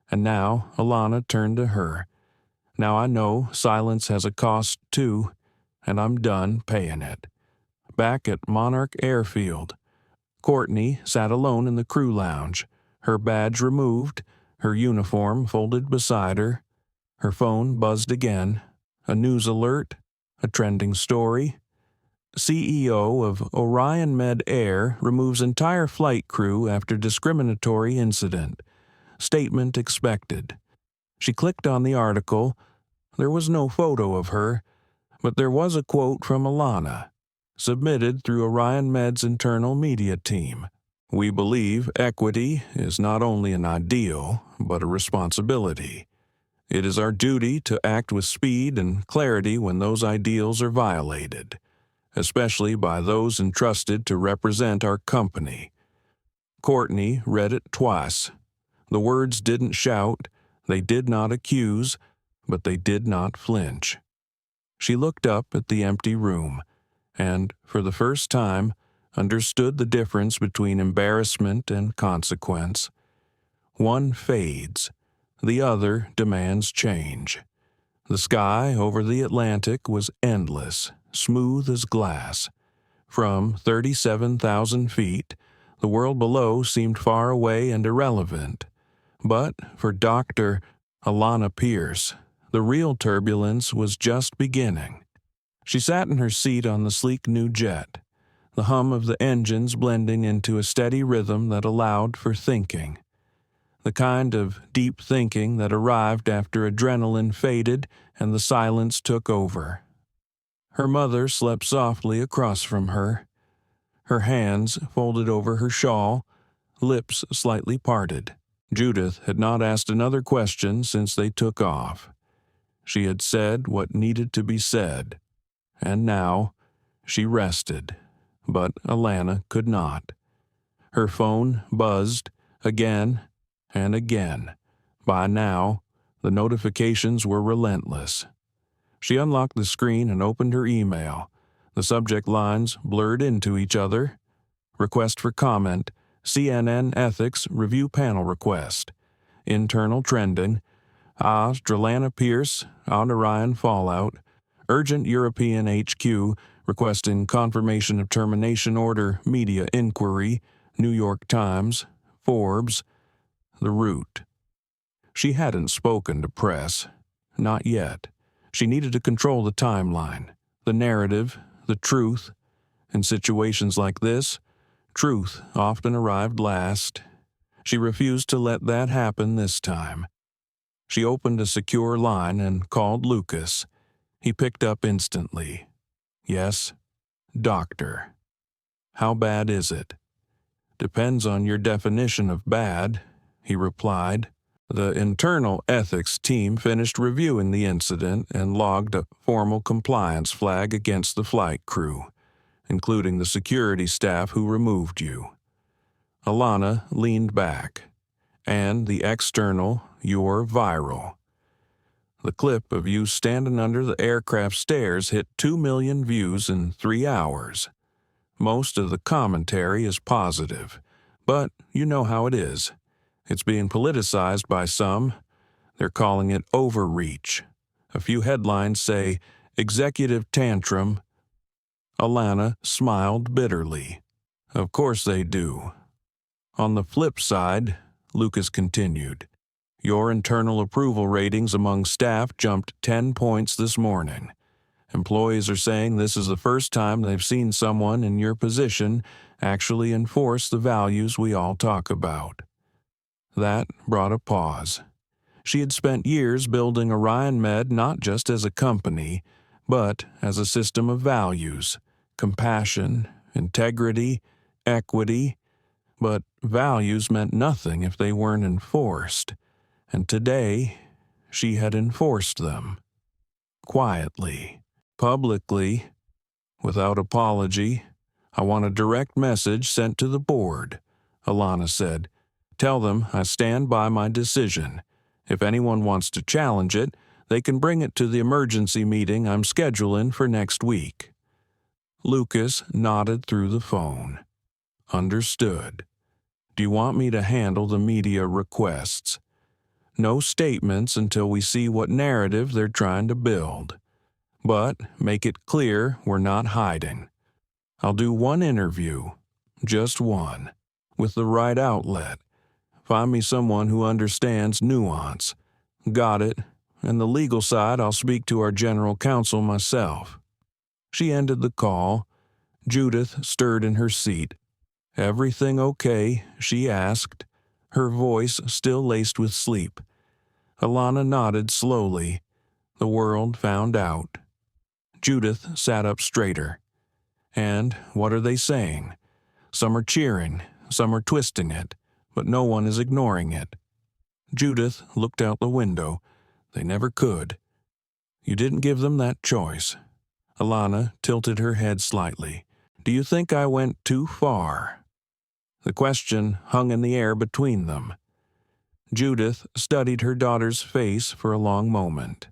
And now Alana turned to her. Now I know silence has a cost too, and I'm done paying it." Back at Monarch Airfield, Courtney sat alone in the crew lounge, her badge removed, her uniform folded beside her. Her phone buzzed again. A news alert, a trending story. CEO of Orion Med Air removes entire flight crew after discriminatory incident. Statement expected. She clicked on the article. There was no photo of her, but there was a quote from Alana, submitted through Orion Med's internal media team. "We believe equity is not only an ideal, but a responsibility. It is our duty to act with speed and clarity when those ideals are violated, especially by those entrusted to represent our company." Courtney read it twice. The words didn't shout, they did not accuse, but they did not flinch. She looked up at the empty room, and, for the first time, understood the difference between embarrassment and consequence. One fades, the other demands change. The sky over the Atlantic was endless, smooth as glass. From 37,000 feet, the world below seemed far away and irrelevant. But for Dr. Alana Pierce, the real turbulence was just beginning. She sat in her seat on the sleek new jet, the hum of the engines blending into a steady rhythm that allowed for thinking. The kind of deep thinking that arrived after adrenaline faded and the silence took over. Her mother slept softly across from her, her hands folded over her shawl, lips slightly parted. Judith had not asked another question since they took off. She had said what needed to be said, and now she rested, but Alana could not. Her phone buzzed again and again. By now, the notifications were relentless. She unlocked the screen and opened her email. The subject lines blurred into each other. Request for comment, CNN Ethics Review Panel Request. Internal trending, Dralana Pierce, Ryan fallout. Urgent European HQ requesting confirmation of termination order, media inquiry, New York Times, Forbes, The Root. She hadn't spoken to press. Not yet. She needed to control the timeline, the narrative, the truth. In situations like this, truth often arrived last. She refused to let that happen this time. She opened a secure line and called Lucas. He picked up instantly. Yes, doctor. How bad is it? Depends on your definition of bad, he replied. The internal ethics team finished reviewing the incident and logged a formal compliance flag against the flight crew, including the security staff who removed you. Alana leaned back. And the external, you're viral. The clip of you standing under the aircraft stairs hit 2 million views in 3 hours. Most of the commentary is positive, but you know how it is. It's being politicized by some. They're calling it overreach. A few headlines say, executive tantrum. Alana smiled bitterly. Of course they do. On the flip side, Lucas continued, your internal approval ratings among staff jumped 10 points this morning. Employees are saying this is the first time they've seen someone in your position actually enforce the values we all talk about. That brought a pause. She had spent years building Orion Med not just as a company, but as a system of values, compassion, integrity, equity. But values meant nothing if they weren't enforced, and today she had enforced them. Quietly, publicly, without apology. I want a direct message sent to the board, Alana said. Tell them I stand by my decision. If anyone wants to challenge it, they can bring it to the emergency meeting I'm scheduling for next week. Lucas nodded through the phone. Understood. Do you want me to handle the media requests? No statements until we see what narrative they're trying to build. But make it clear we're not hiding. I'll do one interview, just one, with the right outlet. Find me someone who understands nuance. Got it. And the legal side, I'll speak to our general counsel myself. She ended the call. Judith stirred in her seat. Everything okay? She asked, her voice still laced with sleep. Alana nodded slowly. The world found out. Judith sat up straighter. And what are they saying? Some are cheering, some are twisting it, but no one is ignoring it. Judith looked out the window. They never could. You didn't give them that choice. Alana tilted her head slightly. Do you think I went too far? The question hung in the air between them. Judith studied her daughter's face for a long moment.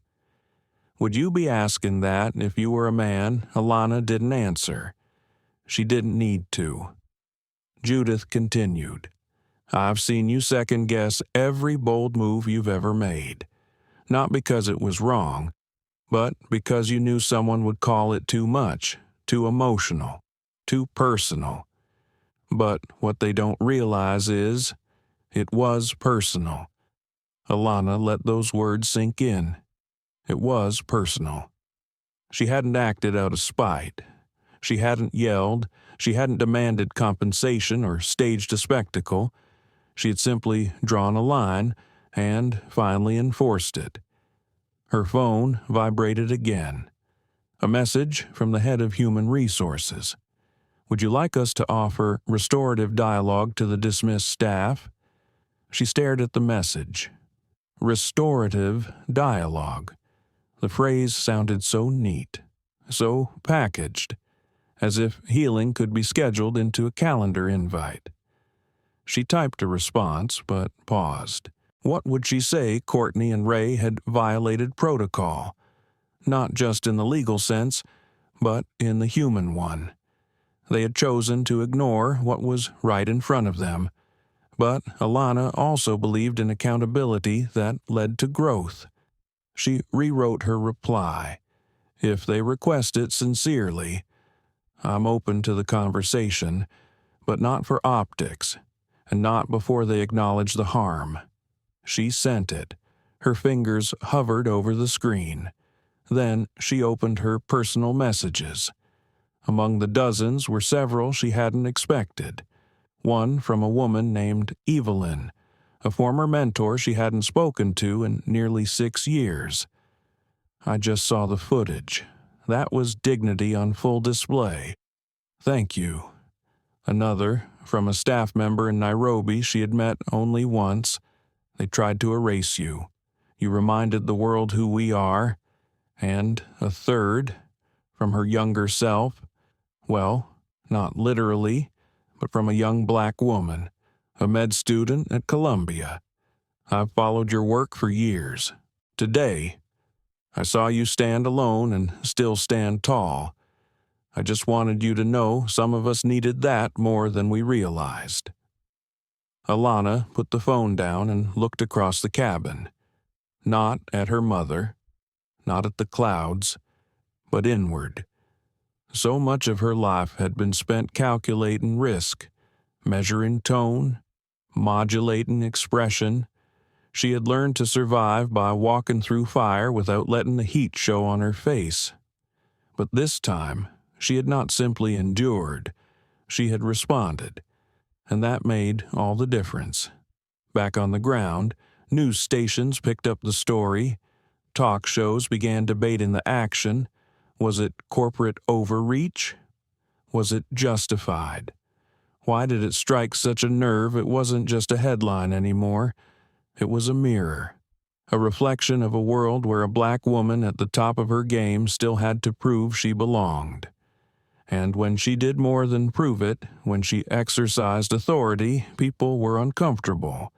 Would you be asking that if you were a man? Alana didn't answer. She didn't need to. Judith continued. I've seen you second-guess every bold move you've ever made. Not because it was wrong, but because you knew someone would call it too much, too emotional, too personal. But what they don't realize is, it was personal. Alana let those words sink in. It was personal. She hadn't acted out of spite. She hadn't yelled. She hadn't demanded compensation or staged a spectacle. She had simply drawn a line and finally enforced it. Her phone vibrated again. A message from the head of Human Resources. Would you like us to offer restorative dialogue to the dismissed staff? She stared at the message. Restorative dialogue. The phrase sounded so neat, so packaged, as if healing could be scheduled into a calendar invite. She typed a response, but paused. What would she say Courtney and Ray had violated protocol? Not just in the legal sense, but in the human one. They had chosen to ignore what was right in front of them. But Alana also believed in accountability that led to growth. She rewrote her reply. If they request it sincerely, I'm open to the conversation, but not for optics, and not before they acknowledge the harm. She sent it. Her fingers hovered over the screen. Then she opened her personal messages. Among the dozens were several she hadn't expected. One from a woman named Evelyn, a former mentor she hadn't spoken to in nearly 6 years. I just saw the footage. That was dignity on full display. Thank you. Another, from a staff member in Nairobi she had met only once. They tried to erase you. You reminded the world who we are. And a third, from her younger self. Well, not literally, but from a young black woman, a med student at Columbia. I've followed your work for years. Today, I saw you stand alone and still stand tall. I just wanted you to know some of us needed that more than we realized. Alana put the phone down and looked across the cabin. Not at her mother, not at the clouds, but inward. So much of her life had been spent calculating risk, measuring tone, modulating expression. She had learned to survive by walking through fire without letting the heat show on her face. But this time, she had not simply endured, she had responded, and that made all the difference. Back on the ground, news stations picked up the story, talk shows began debating the action. Was it corporate overreach? Was it justified? Why did it strike such a nerve it wasn't just a headline anymore? It was a mirror, a reflection of a world where a black woman at the top of her game still had to prove she belonged. And when she did more than prove it, when she exercised authority, people were uncomfortable.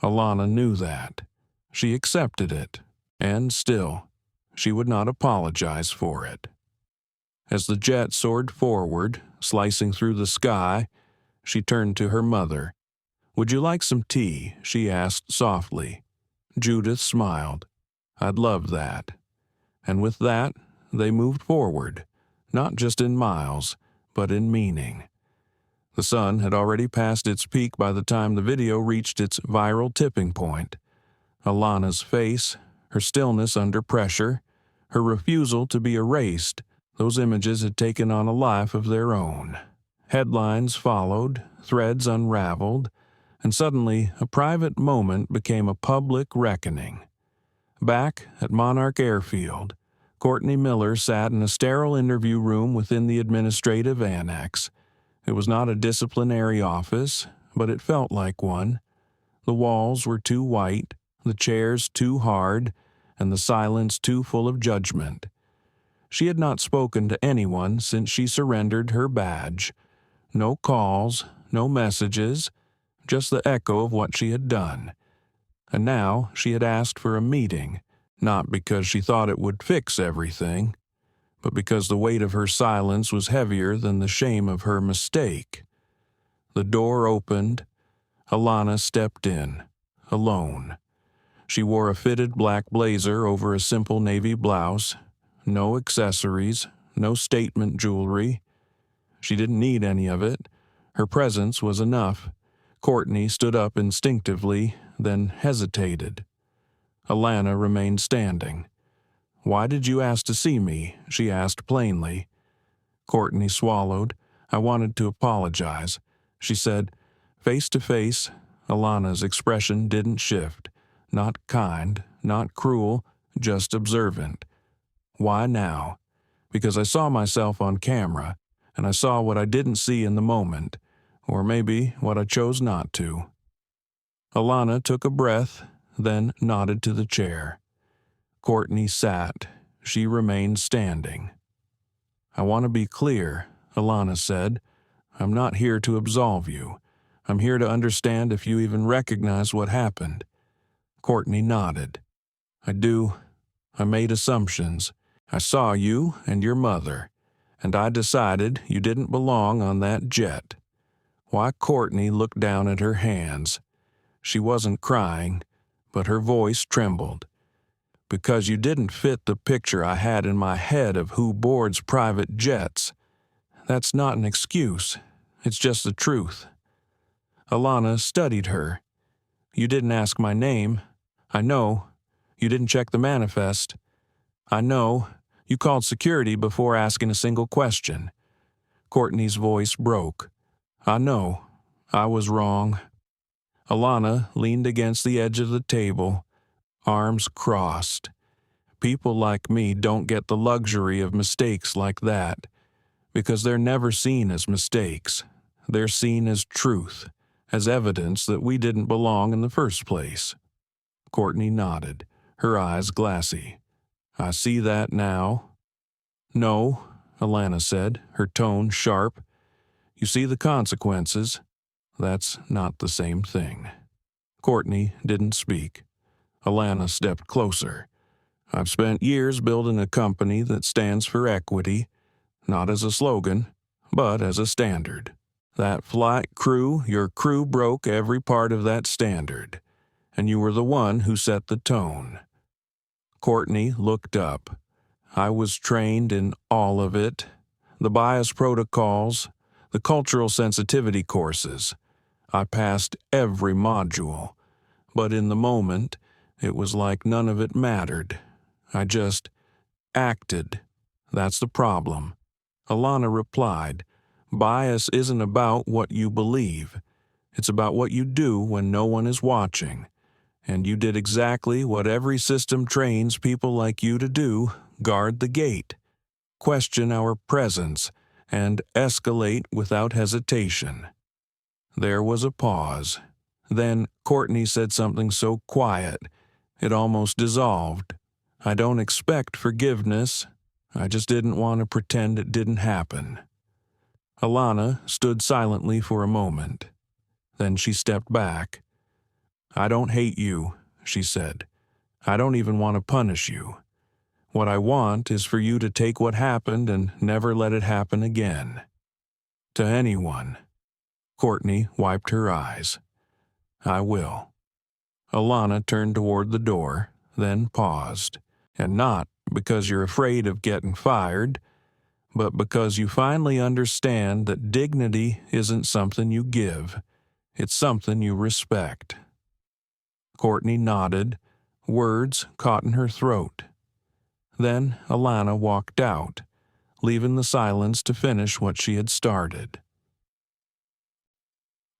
Alana knew that. She accepted it, and still, she would not apologize for it. As the jet soared forward, slicing through the sky, she turned to her mother. "Would you like some tea?" she asked softly. Judith smiled. "I'd love that." And with that, they moved forward, not just in miles, but in meaning. The sun had already passed its peak by the time the video reached its viral tipping point. Alana's face, her stillness under pressure, her refusal to be erased, those images had taken on a life of their own. Headlines followed, threads unraveled, and suddenly a private moment became a public reckoning. Back at Monarch Airfield, Courtney Miller sat in a sterile interview room within the administrative annex. It was not a disciplinary office, but it felt like one. The walls were too white, the chairs too hard, and the silence too full of judgment. She had not spoken to anyone since she surrendered her badge. No calls, no messages, just the echo of what she had done. And now she had asked for a meeting, not because she thought it would fix everything, but because the weight of her silence was heavier than the shame of her mistake. The door opened. Alana stepped in, alone. She wore a fitted black blazer over a simple navy blouse, no accessories, no statement jewelry. She didn't need any of it. Her presence was enough. Courtney stood up instinctively, then hesitated. Alana remained standing. "Why did you ask to see me?" she asked plainly. Courtney swallowed. "I wanted to apologize," she said. Face to face, Alana's expression didn't shift. Not kind, not cruel, just observant. "Why now?" "Because I saw myself on camera, and I saw what I didn't see in the moment, or maybe what I chose not to." Alana took a breath, then nodded to the chair. Courtney sat. She remained standing. "I want to be clear," Alana said. "I'm not here to absolve you. I'm here to understand if you even recognize what happened." Courtney nodded. "I do. I made assumptions. I saw you and your mother, and I decided you didn't belong on that jet." Why, Courtney looked down at her hands. She wasn't crying, but her voice trembled. "Because you didn't fit the picture I had in my head of who boards private jets. That's not an excuse. It's just the truth." Alana studied her. "You didn't ask my name. I know. You didn't check the manifest. I know. You called security before asking a single question." Courtney's voice broke. "I know. I was wrong." Alana leaned against the edge of the table, arms crossed. "People like me don't get the luxury of mistakes like that, because they're never seen as mistakes. They're seen as truth, as evidence that we didn't belong in the first place." Courtney nodded, her eyes glassy. "I see that now." "No," Alana said, her tone sharp. "You see the consequences. That's not the same thing." Courtney didn't speak. Alana stepped closer. "I've spent years building a company that stands for equity, not as a slogan, but as a standard. That flight crew, your crew broke every part of that standard, and you were the one who set the tone." Courtney looked up. "I was trained in all of it, the bias protocols, the cultural sensitivity courses. I passed every module, but in the moment, it was like none of it mattered. I just acted. That's the problem." Alana replied, "Bias isn't about what you believe. It's about what you do when no one is watching. And you did exactly what every system trains people like you to do: guard the gate, question our presence, and escalate without hesitation." There was a pause. Then Courtney said something so quiet, it almost dissolved. "I don't expect forgiveness. I just didn't want to pretend it didn't happen." Alana stood silently for a moment. Then she stepped back. "I don't hate you," she said. "I don't even want to punish you. What I want is for you to take what happened and never let it happen again. To anyone." Courtney wiped her eyes. "I will." Alana turned toward the door, then paused. "And not because you're afraid of getting fired, but because you finally understand that dignity isn't something you give. It's something you respect." Courtney nodded, words caught in her throat. Then Alana walked out, leaving the silence to finish what she had started.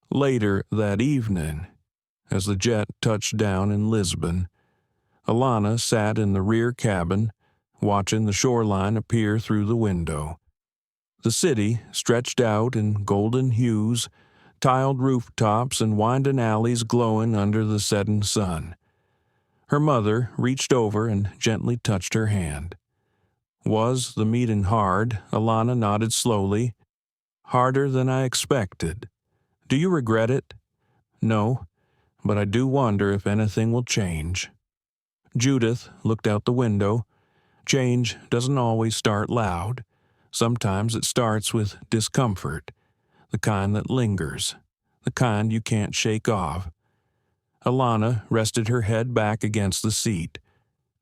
Later that evening, as the jet touched down in Lisbon, Alana sat in the rear cabin, watching the shoreline appear through the window. The city stretched out in golden hues, tiled rooftops and winding alleys glowing under the setting sun. Her mother reached over and gently touched her hand. "Was the meeting hard?" Alana nodded slowly. "Harder than I expected. Do you regret it?" "No, but I do wonder if anything will change." Judith looked out the window. Change doesn't always start loud. Sometimes it starts with discomfort, the kind that lingers, the kind you can't shake off. Alana rested her head back against the seat.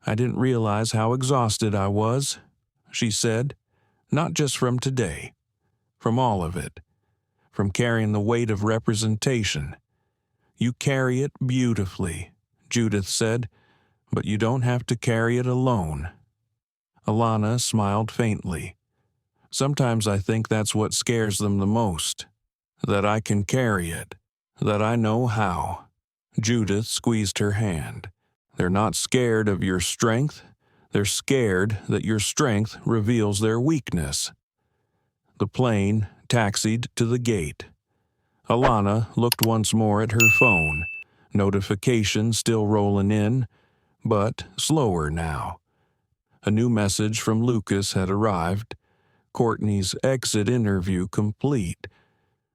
"I didn't realize how exhausted I was," she said. "Not just from today, from all of it, from carrying the weight of representation." "You carry it beautifully," Judith said, "but you don't have to carry it alone." Alana smiled faintly. "Sometimes I think that's what scares them the most, that I can carry it, that I know how." Judith squeezed her hand. "They're not scared of your strength. They're scared that your strength reveals their weakness." The plane taxied to the gate. Alana looked once more at her phone, notifications still rolling in, but slower now. A new message from Lucas had arrived. Courtney's exit interview complete.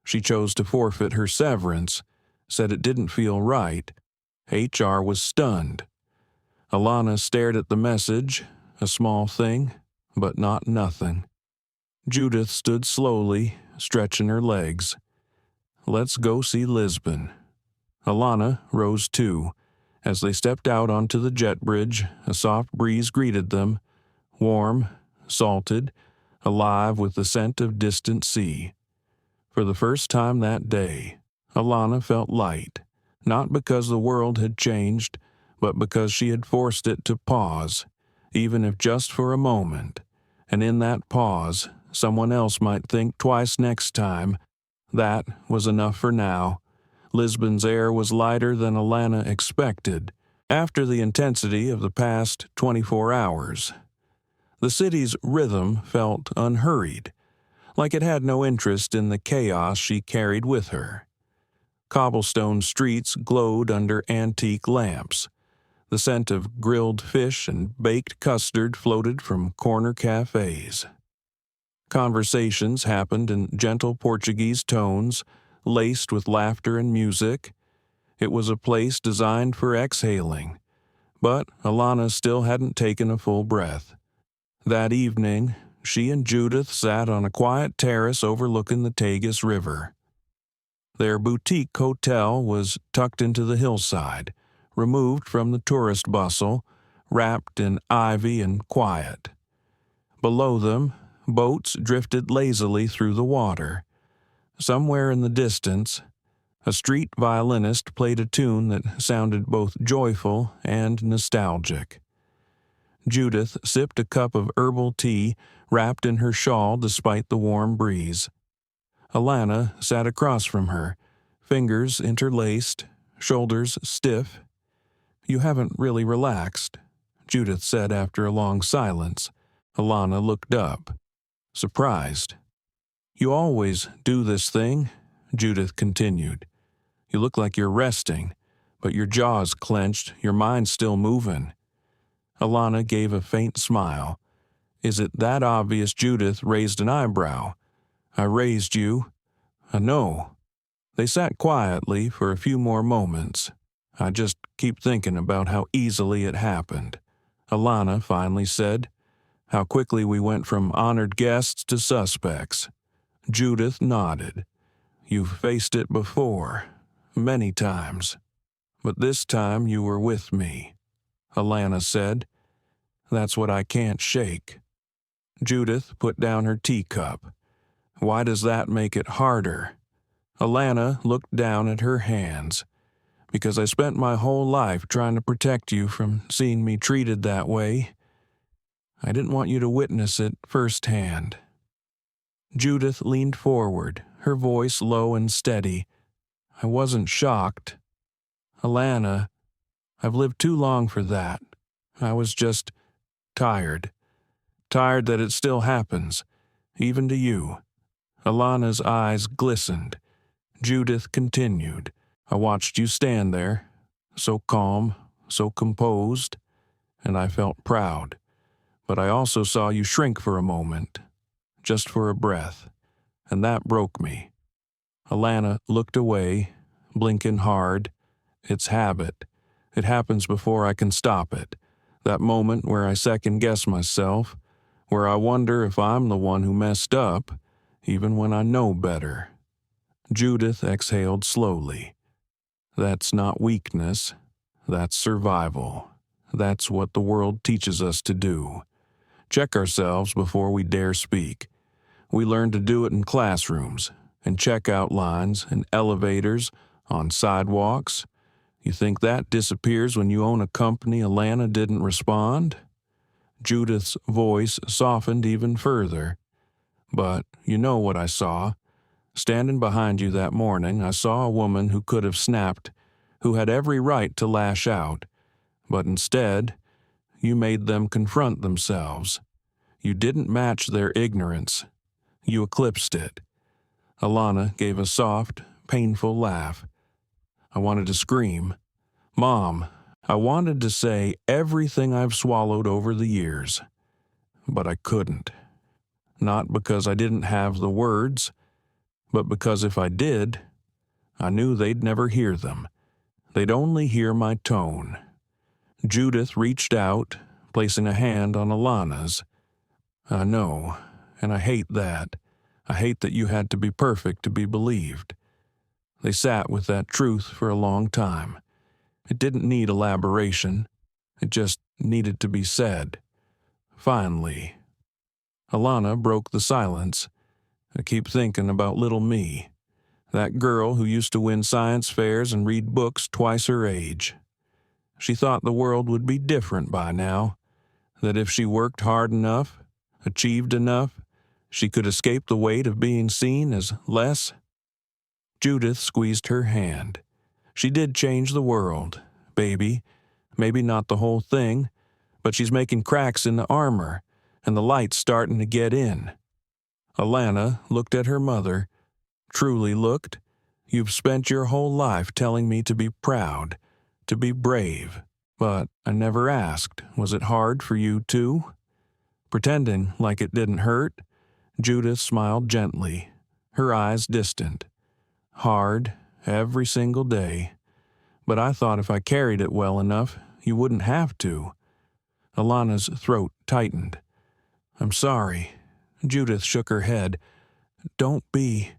She chose to forfeit her severance, said it didn't feel right. HR was stunned. Alana stared at the message, a small thing, but not nothing. Judith stood slowly, stretching her legs. Let's go see Lisbon. Alana rose too. As they stepped out onto the jet bridge, a soft breeze greeted them, warm, salted, alive with the scent of distant sea. For the first time that day, Alana felt light, not because the world had changed, but because she had forced it to pause, even if just for a moment. And in that pause, someone else might think twice next time. That was enough for now. Lisbon's air was lighter than Alana expected, after the intensity of the past 24 hours. The city's rhythm felt unhurried, like it had no interest in the chaos she carried with her. Cobblestone streets glowed under antique lamps. The scent of grilled fish and baked custard floated from corner cafes. Conversations happened in gentle Portuguese tones, laced with laughter and music. It was a place designed for exhaling, but Alana still hadn't taken a full breath. That evening, she and Judith sat on a quiet terrace overlooking the Tagus River. Their boutique hotel was tucked into the hillside, removed from the tourist bustle, wrapped in ivy and quiet. Below them, boats drifted lazily through the water. Somewhere in the distance, a street violinist played a tune that sounded both joyful and nostalgic. Judith sipped a cup of herbal tea, wrapped in her shawl despite the warm breeze. Alana sat across from her, fingers interlaced, shoulders stiff. "You haven't really relaxed," Judith said after a long silence. Alana looked up, surprised. "You always do this thing," Judith continued. "You look like you're resting, but your jaw's clenched, your mind's still moving." Alana gave a faint smile. "Is it that obvious?" Judith raised an eyebrow. "I raised you." "No." They sat quietly for a few more moments. "I just keep thinking about how easily it happened," Alana finally said. "How quickly we went from honored guests to suspects." Judith nodded. "You've faced it before, many times. But this time you were with me," Alana said. "That's what I can't shake." Judith put down her teacup. "Why does that make it harder?" Alana looked down at her hands. "Because I spent my whole life trying to protect you from seeing me treated that way. I didn't want you to witness it firsthand." Judith leaned forward, her voice low and steady. "I wasn't shocked. Alana, I've lived too long for that. I was just tired. Tired that it still happens, even to you." Alana's eyes glistened. Judith continued. "I watched you stand there, so calm, so composed, and I felt proud. But I also saw you shrink for a moment, just for a breath, and that broke me." Alana looked away, blinking hard. "It's habit. It happens before I can stop it. That moment where I second-guess myself, where I wonder if I'm the one who messed up, even when I know better." Judith exhaled slowly. "That's not weakness. That's survival. That's what the world teaches us to do. Check ourselves before we dare speak. We learn to do it in classrooms, in checkout lines, in elevators, on sidewalks. You think that disappears when you own a company Alana didn't respond?" Judith's voice softened even further. "But you know what I saw. Standing behind you that morning, I saw a woman who could have snapped, who had every right to lash out. But instead, you made them confront themselves. You didn't match their ignorance. You eclipsed it." Alana gave a soft, painful laugh. I wanted to scream. "Mom, I wanted to say everything I've swallowed over the years, but I couldn't. Not because I didn't have the words, but because if I did, I knew they'd never hear them. They'd only hear my tone. Judith reached out, placing a hand on Alana's. I know, and I hate that. I hate that you had to be perfect to be believed. They sat with that truth for a long time. It didn't need elaboration. It just needed to be said. Finally. Alana broke the silence. I keep thinking about little me, that girl who used to win science fairs and read books twice her age. She thought the world would be different by now, that if she worked hard enough, achieved enough, she could escape the weight of being seen as less. Judith squeezed her hand. She did change the world, baby. Maybe not the whole thing, but she's making cracks in the armor, and the light's starting to get in. Alana looked at her mother, truly looked. You've spent your whole life telling me to be proud, to be brave, but I never asked, was it hard for you too? Pretending like it didn't hurt, Judith smiled gently, her eyes distant. Hard, every single day. But I thought if I carried it well enough, you wouldn't have to. Alana's throat tightened. I'm sorry. Judith shook her head. Don't be.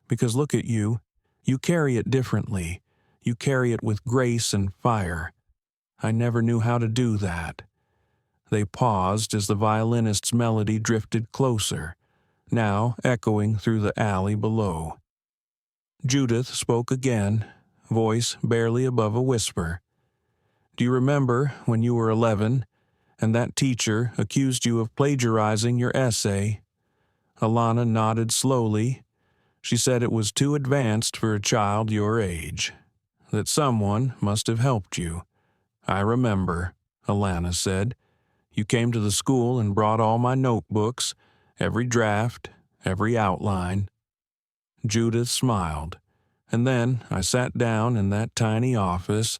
Because look at you. You carry it differently. You carry it with grace and fire. I never knew how to do that. They paused as the violinist's melody drifted closer, now echoing through the alley below. Judith spoke again, voice barely above a whisper. Do you remember when you were 11, and that teacher accused you of plagiarizing your essay? Alana nodded slowly. She said it was too advanced for a child your age, that someone must have helped you. I remember, Alana said. You came to the school and brought all my notebooks, every draft, every outline. Judith smiled, and then I sat down in that tiny office,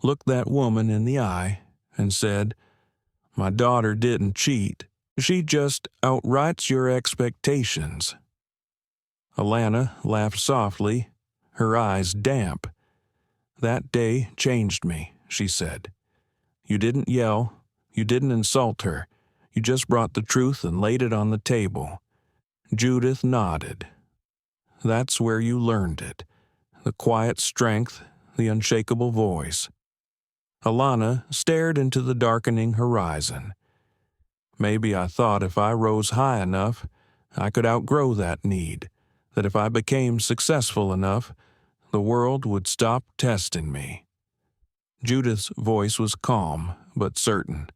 looked that woman in the eye, and said, my daughter didn't cheat. She just outwrites your expectations. Alana laughed softly, her eyes damp. That day changed me, she said. You didn't yell, you didn't insult her, you just brought the truth and laid it on the table. Judith nodded. That's where you learned it, the quiet strength, the unshakable voice. Alana stared into the darkening horizon. Maybe I thought if I rose high enough, I could outgrow that need, that if I became successful enough, the world would stop testing me. Judith's voice was calm, but certain.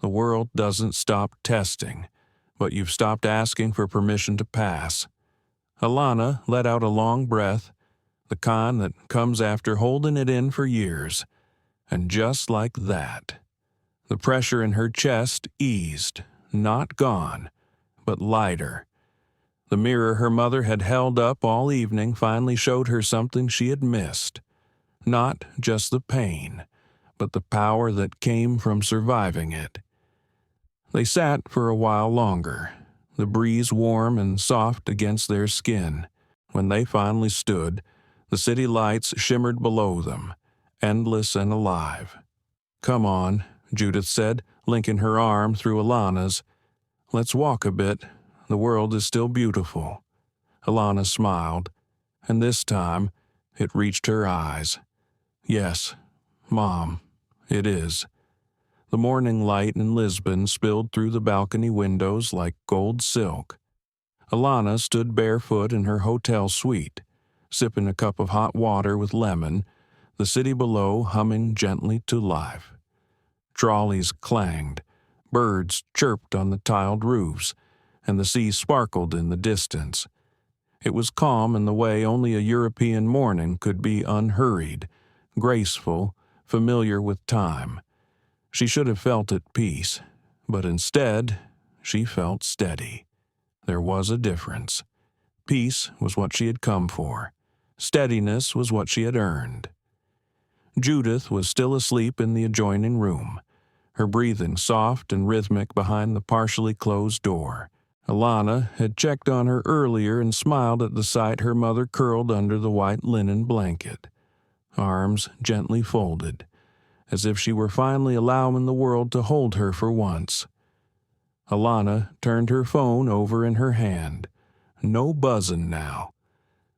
The world doesn't stop testing, but you've stopped asking for permission to pass. Alana let out a long breath, the kind that comes after holding it in for years. And just like that, the pressure in her chest eased, not gone, but lighter. The mirror her mother had held up all evening finally showed her something she had missed. Not just the pain, but the power that came from surviving it. They sat for a while longer, the breeze warm and soft against their skin. When they finally stood, the city lights shimmered below them, endless and alive. Come on, Judith said, linking her arm through Alana's. Let's walk a bit. The world is still beautiful. Alana smiled, and this time it reached her eyes. Yes, Mom, it is. The morning light in Lisbon spilled through the balcony windows like gold silk. Alana stood barefoot in her hotel suite, sipping a cup of hot water with lemon, the city below humming gently to life. Trolleys clanged, birds chirped on the tiled roofs, and the sea sparkled in the distance. It was calm in the way only a European morning could be, unhurried, graceful, familiar with time. She should have felt at peace, but instead, she felt steady. There was a difference. Peace was what she had come for. Steadiness was what she had earned. Judith was still asleep in the adjoining room, her breathing soft and rhythmic behind the partially closed door. Alana had checked on her earlier and smiled at the sight her mother curled under the white linen blanket, arms gently folded, as if she were finally allowing the world to hold her for once. Alana turned her phone over in her hand. No buzzing now.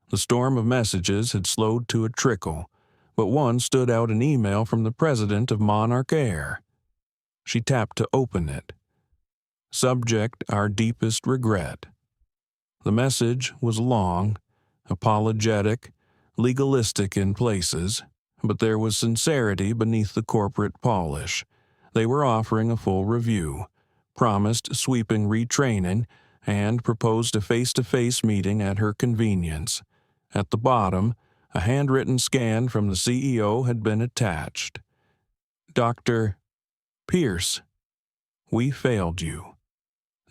The storm of messages had slowed to a trickle, but one stood out, an email from the president of Monarch Air. She tapped to open it. Subject: our deepest regret. The message was long, apologetic, legalistic in places, but there was sincerity beneath the corporate polish. They were offering a full review, promised sweeping retraining, and proposed a face-to-face meeting at her convenience. At the bottom, a handwritten scan from the CEO had been attached. Dr. Pierce, we failed you.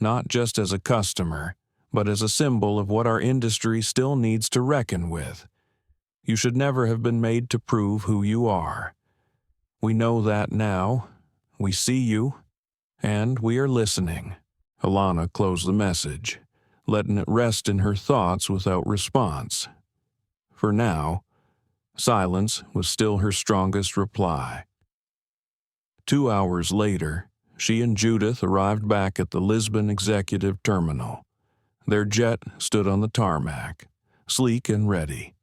Not just as a customer, but as a symbol of what our industry still needs to reckon with. You should never have been made to prove who you are. We know that now. We see you, and we are listening. Alana closed the message, letting it rest in her thoughts without response. For now, silence was still her strongest reply. 2 hours later, she and Judith arrived back at the Lisbon Executive Terminal. Their jet stood on the tarmac, sleek and ready.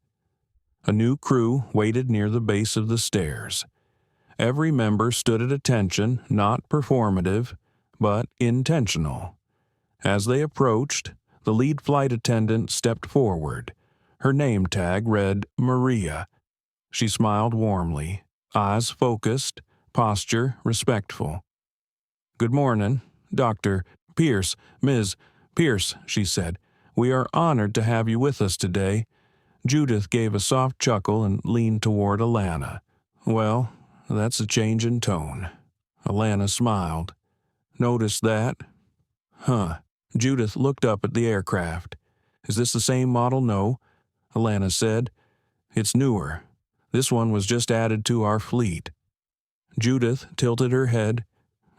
A new crew waited near the base of the stairs. Every member stood at attention, not performative, but intentional. As they approached, the lead flight attendant stepped forward. Her name tag read Maria. She smiled warmly, eyes focused, posture respectful. "Good morning, Dr. Pierce, Ms. Pierce," she said. "We are honored to have you with us today." Judith gave a soft chuckle and leaned toward Alana. "Well, that's a change in tone." Alana smiled. "Noticed that?" "Huh." Judith looked up at the aircraft. "Is this the same model?" "No," Alana said. "It's newer. This one was just added to our fleet." Judith tilted her head.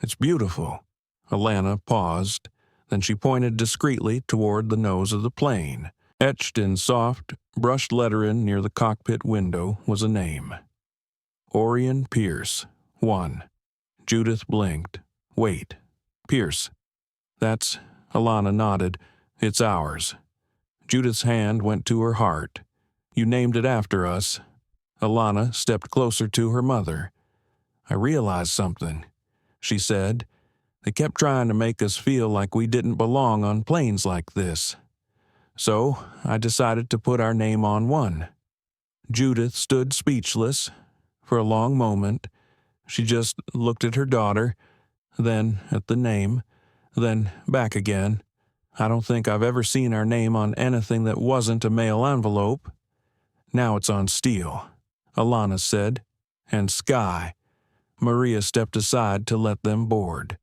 "It's beautiful." Alana paused. Then she pointed discreetly toward the nose of the plane. Etched in soft, brushed lettering near the cockpit window was a name. Orion Pierce, 1. Judith blinked. "Wait. Pierce. That's..." Alana nodded. "It's ours." Judith's hand went to her heart. "You named it after us." Alana stepped closer to her mother. "I realized something," she said. "They kept trying to make us feel like we didn't belong on planes like this. So I decided to put our name on one." Judith stood speechless. For a long moment, she just looked at her daughter, then at the name, then back again. "I don't think I've ever seen our name on anything that wasn't a mail envelope. Now it's on steel," Alana said. "And sky." Maria stepped aside to let them board.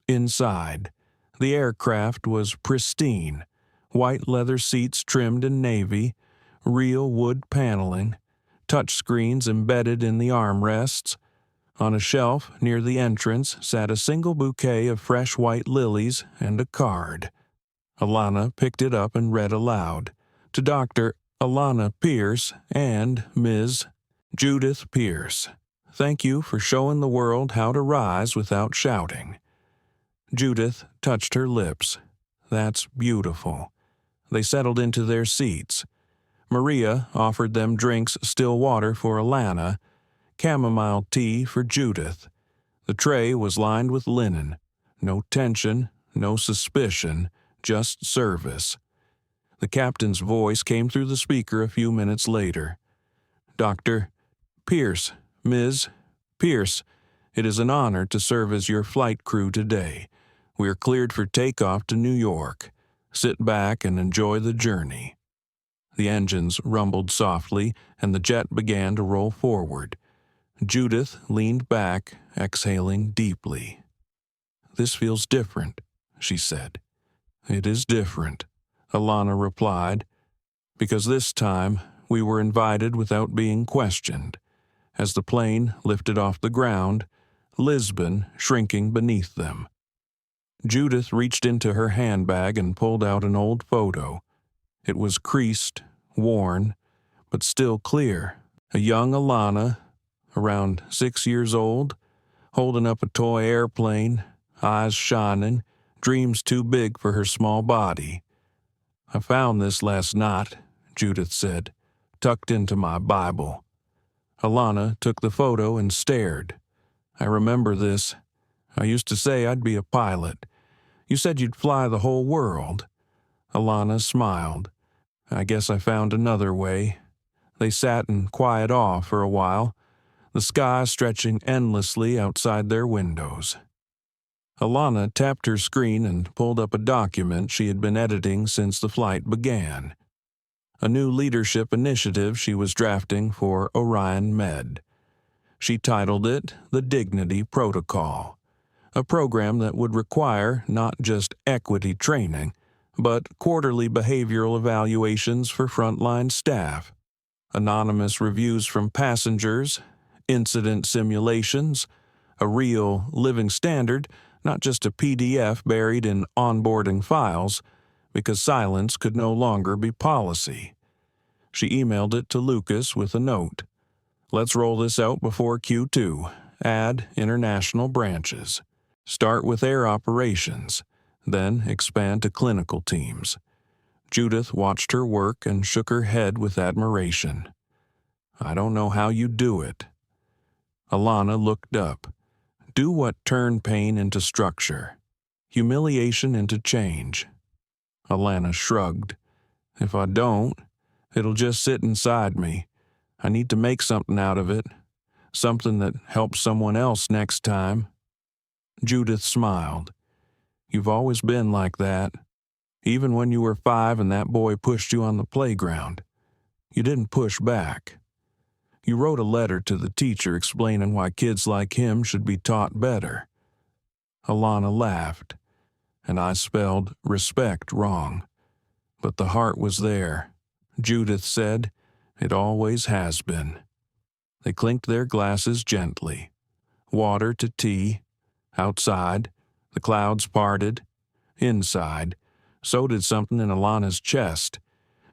Inside, the aircraft was pristine. White leather seats trimmed in navy, real wood paneling, touchscreens embedded in the armrests. On a shelf near the entrance sat a single bouquet of fresh white lilies and a card. Alana picked it up and read aloud. "To Dr. Alana Pierce and Ms. Judith Pierce. Thank you for showing the world how to rise without shouting." Judith touched her lips. "That's beautiful." They settled into their seats. Maria offered them drinks, still water for Alana, chamomile tea for Judith. The tray was lined with linen. No tension, no suspicion, just service. The captain's voice came through the speaker a few minutes later. "Dr. Pierce, Ms. Pierce, it is an honor to serve as your flight crew today. We are cleared for takeoff to New York. Sit back and enjoy the journey." The engines rumbled softly, and the jet began to roll forward. Judith leaned back, exhaling deeply. "This feels different," she said. "It is different," Alana replied, "because this time we were invited without being questioned. as the plane lifted off the ground, Lisbon shrinking beneath them. Judith reached into her handbag and pulled out an old photo. It was creased, worn, but still clear. A young Alana, around 6 years old, holding up a toy airplane, eyes shining, dreams too big for her small body. "I found this last night," Judith said, "tucked into my Bible." Alana took the photo and stared. "I remember this. I used to say I'd be a pilot. You said you'd fly the whole world." Alana smiled. "I guess I found another way." They sat in quiet awe for a while, the sky stretching endlessly outside their windows. Alana tapped her screen and pulled up a document she had been editing since the flight began. A new leadership initiative she was drafting for Orion Med. She titled it the Dignity Protocol, a program that would require not just equity training, but quarterly behavioral evaluations for frontline staff, anonymous reviews from passengers, incident simulations, a real, living standard, not just a PDF buried in onboarding files, because silence could no longer be policy. She emailed it to Lucas with a note. "Let's roll this out before Q2. Add international branches. Start with air operations, then expand to clinical teams." Judith watched her work and shook her head with admiration. "I don't know how you do it." Alana looked up. "Do what turned pain into structure, humiliation into change." Alana shrugged. "If I don't, it'll just sit inside me. I need to make something out of it, something that helps someone else next time." Judith smiled. "You've always been like that. Even when you were 5 and that boy pushed you on the playground, you didn't push back. You wrote a letter to the teacher explaining why kids like him should be taught better." Alana laughed, "And I spelled respect wrong. But the heart was there." Judith said, "It always has been." They clinked their glasses gently. Water to tea. Outside, the clouds parted. Inside, so did something in Alana's chest.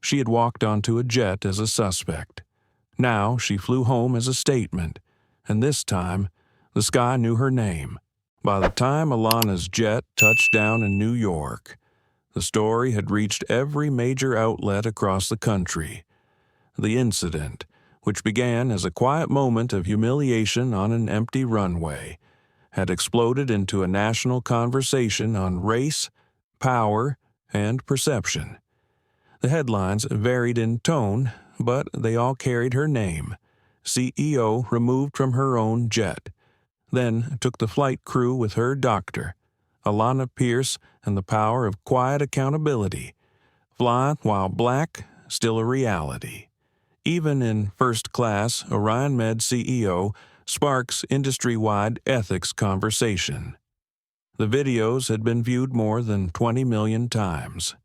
She had walked onto a jet as a suspect. Now she flew home as a statement, and this time, the sky knew her name. By the time Alana's jet touched down in New York, the story had reached every major outlet across the country. The incident, which began as a quiet moment of humiliation on an empty runway, had exploded into a national conversation on race, power, and perception. The headlines varied in tone, but they all carried her name, CEO removed from her own jet, then took the flight crew with her doctor, Alana Pierce, and the power of quiet accountability. Flying while black, still a reality. Even in first class, Orion Med CEO sparks industry-wide ethics conversation. The videos had been viewed more than 20 million times.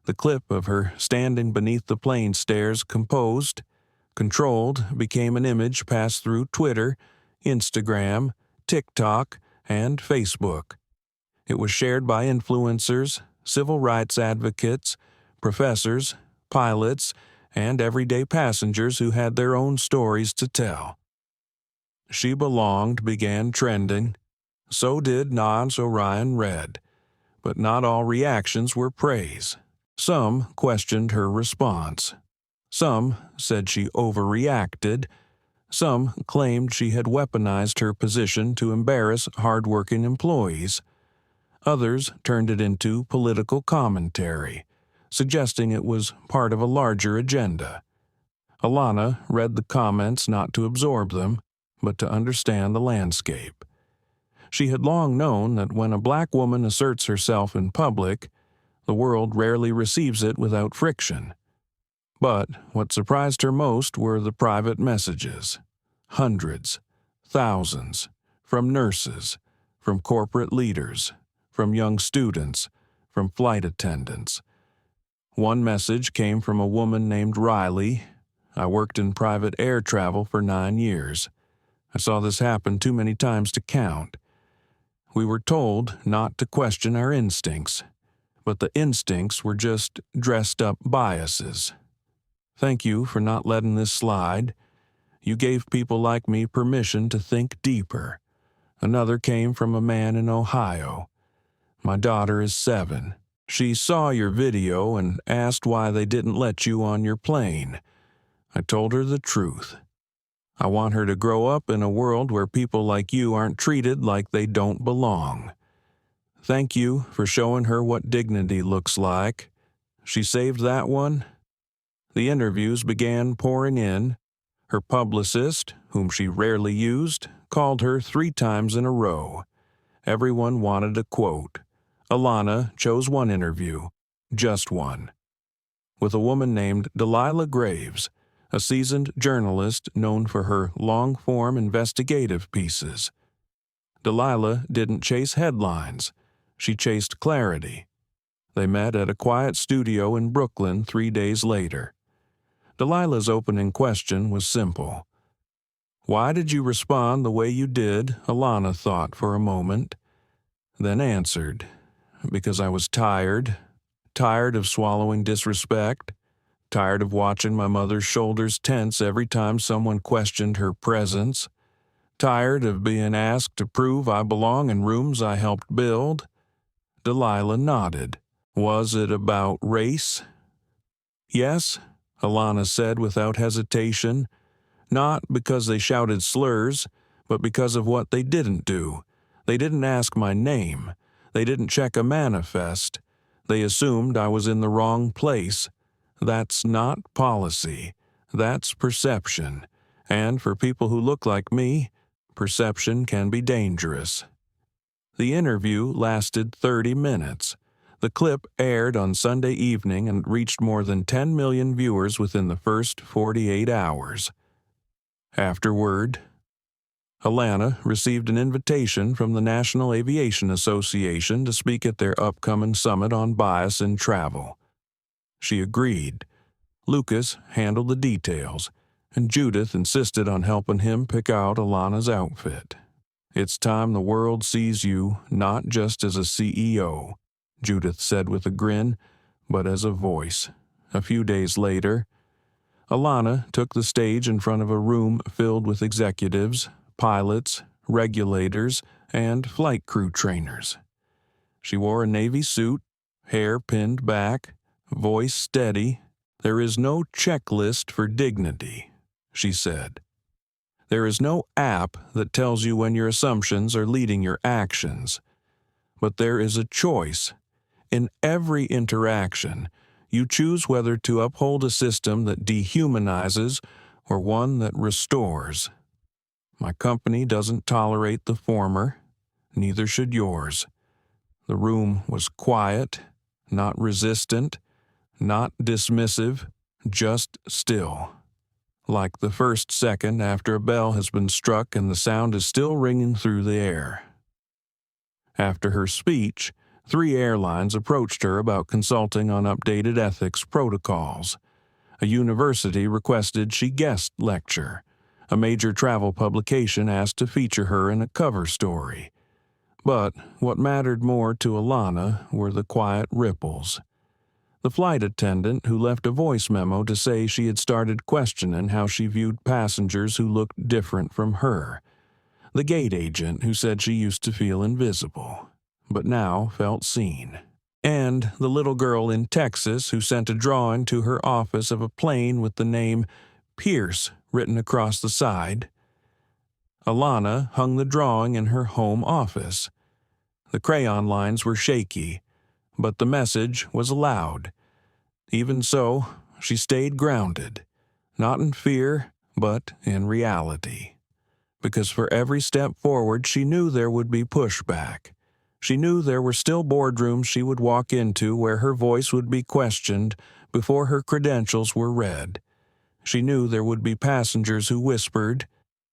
The clip of her standing beneath the plane stairs composed, controlled, became an image passed through Twitter, Instagram, TikTok, and Facebook. It was shared by influencers, civil rights advocates, professors, pilots, and everyday passengers who had their own stories to tell. She Belonged began trending. So did Nod's Orion Red. But not all reactions were praise. Some questioned her response. Some said she overreacted. Some claimed she had weaponized her position to embarrass hardworking employees. Others turned it into political commentary, suggesting it was part of a larger agenda. Alana read the comments not to absorb them, but to understand the landscape. She had long known that when a black woman asserts herself in public, the world rarely receives it without friction. But what surprised her most were the private messages. Hundreds, thousands, from nurses, from corporate leaders, from young students, from flight attendants. One message came from a woman named Riley, I worked in private air travel for 9 years. I saw this happen too many times to count. We were told not to question our instincts, but the instincts were just dressed-up biases. Thank you for not letting this slide. You gave people like me permission to think deeper. Another came from a man in Ohio. My daughter is 7. She saw your video and asked why they didn't let you on your plane. I told her the truth. I want her to grow up in a world where people like you aren't treated like they don't belong. Thank you for showing her what dignity looks like. She saved that one. The interviews began pouring in. Her publicist, whom she rarely used, called her 3 times in a row. Everyone wanted a quote. Alana chose one interview, just one, with a woman named Delilah Graves, a seasoned journalist known for her long-form investigative pieces. Delilah didn't chase headlines. She chased clarity. They met at a quiet studio in Brooklyn 3 days later. Delilah's opening question was simple. Why did you respond the way you did? Alana thought for a moment, then answered, because I was tired of swallowing disrespect, tired of watching my mother's shoulders tense every time someone questioned her presence, tired of being asked to prove I belong in rooms I helped build. Delilah nodded. Was it about race? Yes, Alana said without hesitation, not because they shouted slurs, but because of what they didn't do. They didn't ask my name. They didn't check a manifest. They assumed I was in the wrong place. That's not policy. That's perception. And for people who look like me, perception can be dangerous. The interview lasted 30 minutes. The clip aired on Sunday evening and reached more than 10 million viewers within the first 48 hours. Afterward, Alana received an invitation from the National Aviation Association to speak at their upcoming summit on bias in travel. She agreed. Lucas handled the details, and Judith insisted on helping him pick out Alana's outfit. It's time the world sees you not just as a CEO, Judith said with a grin, but as a voice. A few days later, Alana took the stage in front of a room filled with executives, pilots, regulators, and flight crew trainers. She wore a navy suit, hair pinned back, voice steady. There is no checklist for dignity, she said. There is no app that tells you when your assumptions are leading your actions. But there is a choice. In every interaction, you choose whether to uphold a system that dehumanizes or one that restores. My company doesn't tolerate the former, neither should yours. The room was quiet, not resistant, not dismissive, just still. Like the first second after a bell has been struck and the sound is still ringing through the air. After her speech, 3 airlines approached her about consulting on updated ethics protocols. A university requested she guest lecture. A major travel publication asked to feature her in a cover story. But what mattered more to Alana were the quiet ripples. The flight attendant who left a voice memo to say she had started questioning how she viewed passengers who looked different from her. The gate agent who said she used to feel invisible, but now felt seen. And the little girl in Texas who sent a drawing to her office of a plane with the name Pierce written across the side. Alana hung the drawing in her home office. The crayon lines were shaky, but the message was loud. Even so, she stayed grounded, not in fear, but in reality. Because for every step forward, she knew there would be pushback. She knew there were still boardrooms she would walk into where her voice would be questioned before her credentials were read. She knew there would be passengers who whispered,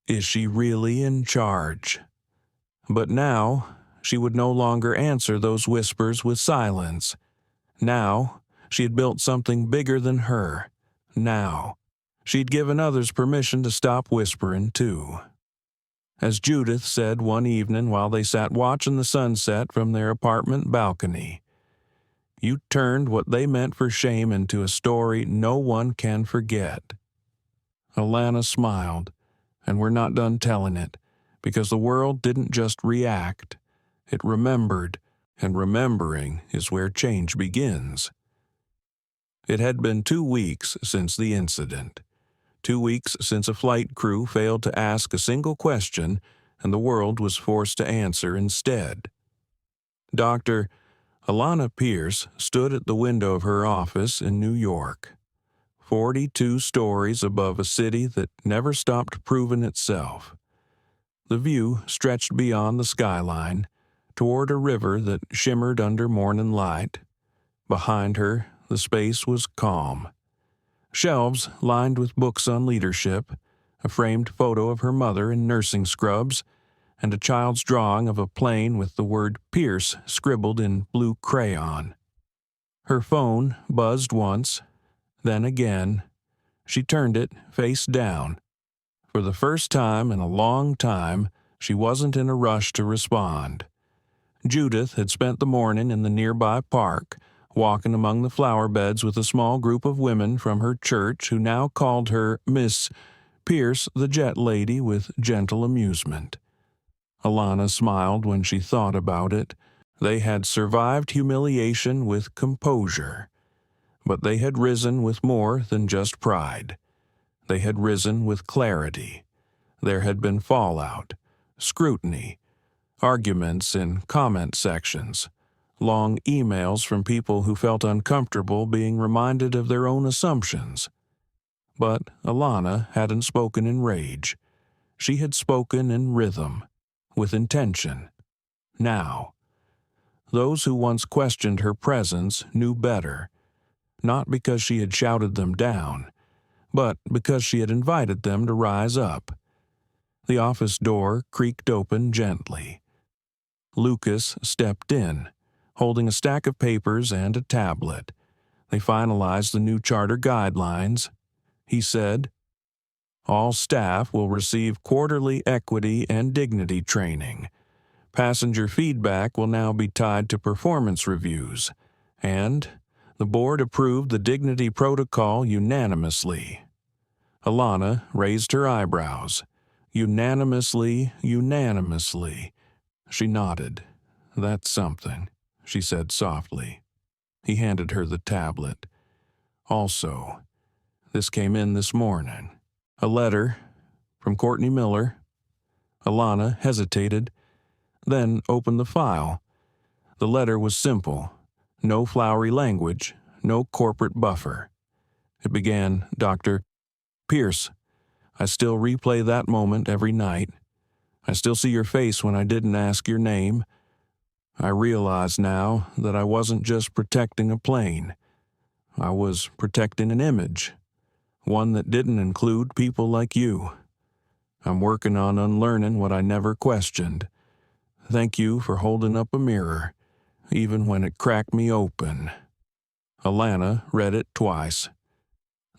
"Is she really in charge?" But now, she would no longer answer those whispers with silence. Now, she had built something bigger than her. Now, She'd given others permission to stop whispering, too. As Judith said one evening while they sat watching the sunset from their apartment balcony, "You turned what they meant for shame into a story no one can forget." Alana smiled, and we're not done telling it, because the world didn't just react, it remembered, and remembering is where change begins. It had been 2 weeks since the incident. 2 weeks since a flight crew failed to ask a single question and the world was forced to answer instead. Dr. Alana Pierce stood at the window of her office in New York, 42 stories above a city that never stopped proving itself. The view stretched beyond the skyline, toward a river that shimmered under morning light. Behind her, the space was calm. Shelves lined with books on leadership, a framed photo of her mother in nursing scrubs, and a child's drawing of a plane with the word Pierce scribbled in blue crayon. Her phone buzzed once, then again. She turned it face down. For the first time in a long time, she wasn't in a rush to respond. Judith had spent the morning in the nearby park, walking among the flower beds with a small group of women from her church who now called her Miss Pierce the Jet Lady with gentle amusement. Alana smiled when she thought about it. They had survived humiliation with composure, but they had risen with more than just pride. They had risen with clarity. There had been fallout, scrutiny, arguments in comment sections, long emails from people who felt uncomfortable being reminded of their own assumptions. But Alana hadn't spoken in rage. She had spoken in rhythm, with intention. Now, those who once questioned her presence knew better, not because she had shouted them down, but because she had invited them to rise up. The office door creaked open gently. Lucas stepped in, holding a stack of papers and a tablet. They finalized the new charter guidelines. He said, "All staff will receive quarterly equity and dignity training. Passenger feedback will now be tied to performance reviews, and the board approved the dignity protocol unanimously." Alana raised her eyebrows. Unanimously. She nodded. "That's something," she said softly. He handed her the tablet. "Also, this came in this morning. A letter from Courtney Miller." Alana hesitated, then opened the file. The letter was simple. No flowery language, no corporate buffer. It began, "Dr. Pierce, I still replay that moment every night. I still see your face when I didn't ask your name. I realize now that I wasn't just protecting a plane. I was protecting an image, one that didn't include people like you. I'm working on unlearning what I never questioned. Thank you for holding up a mirror, even when it cracked me open." Alana read it twice.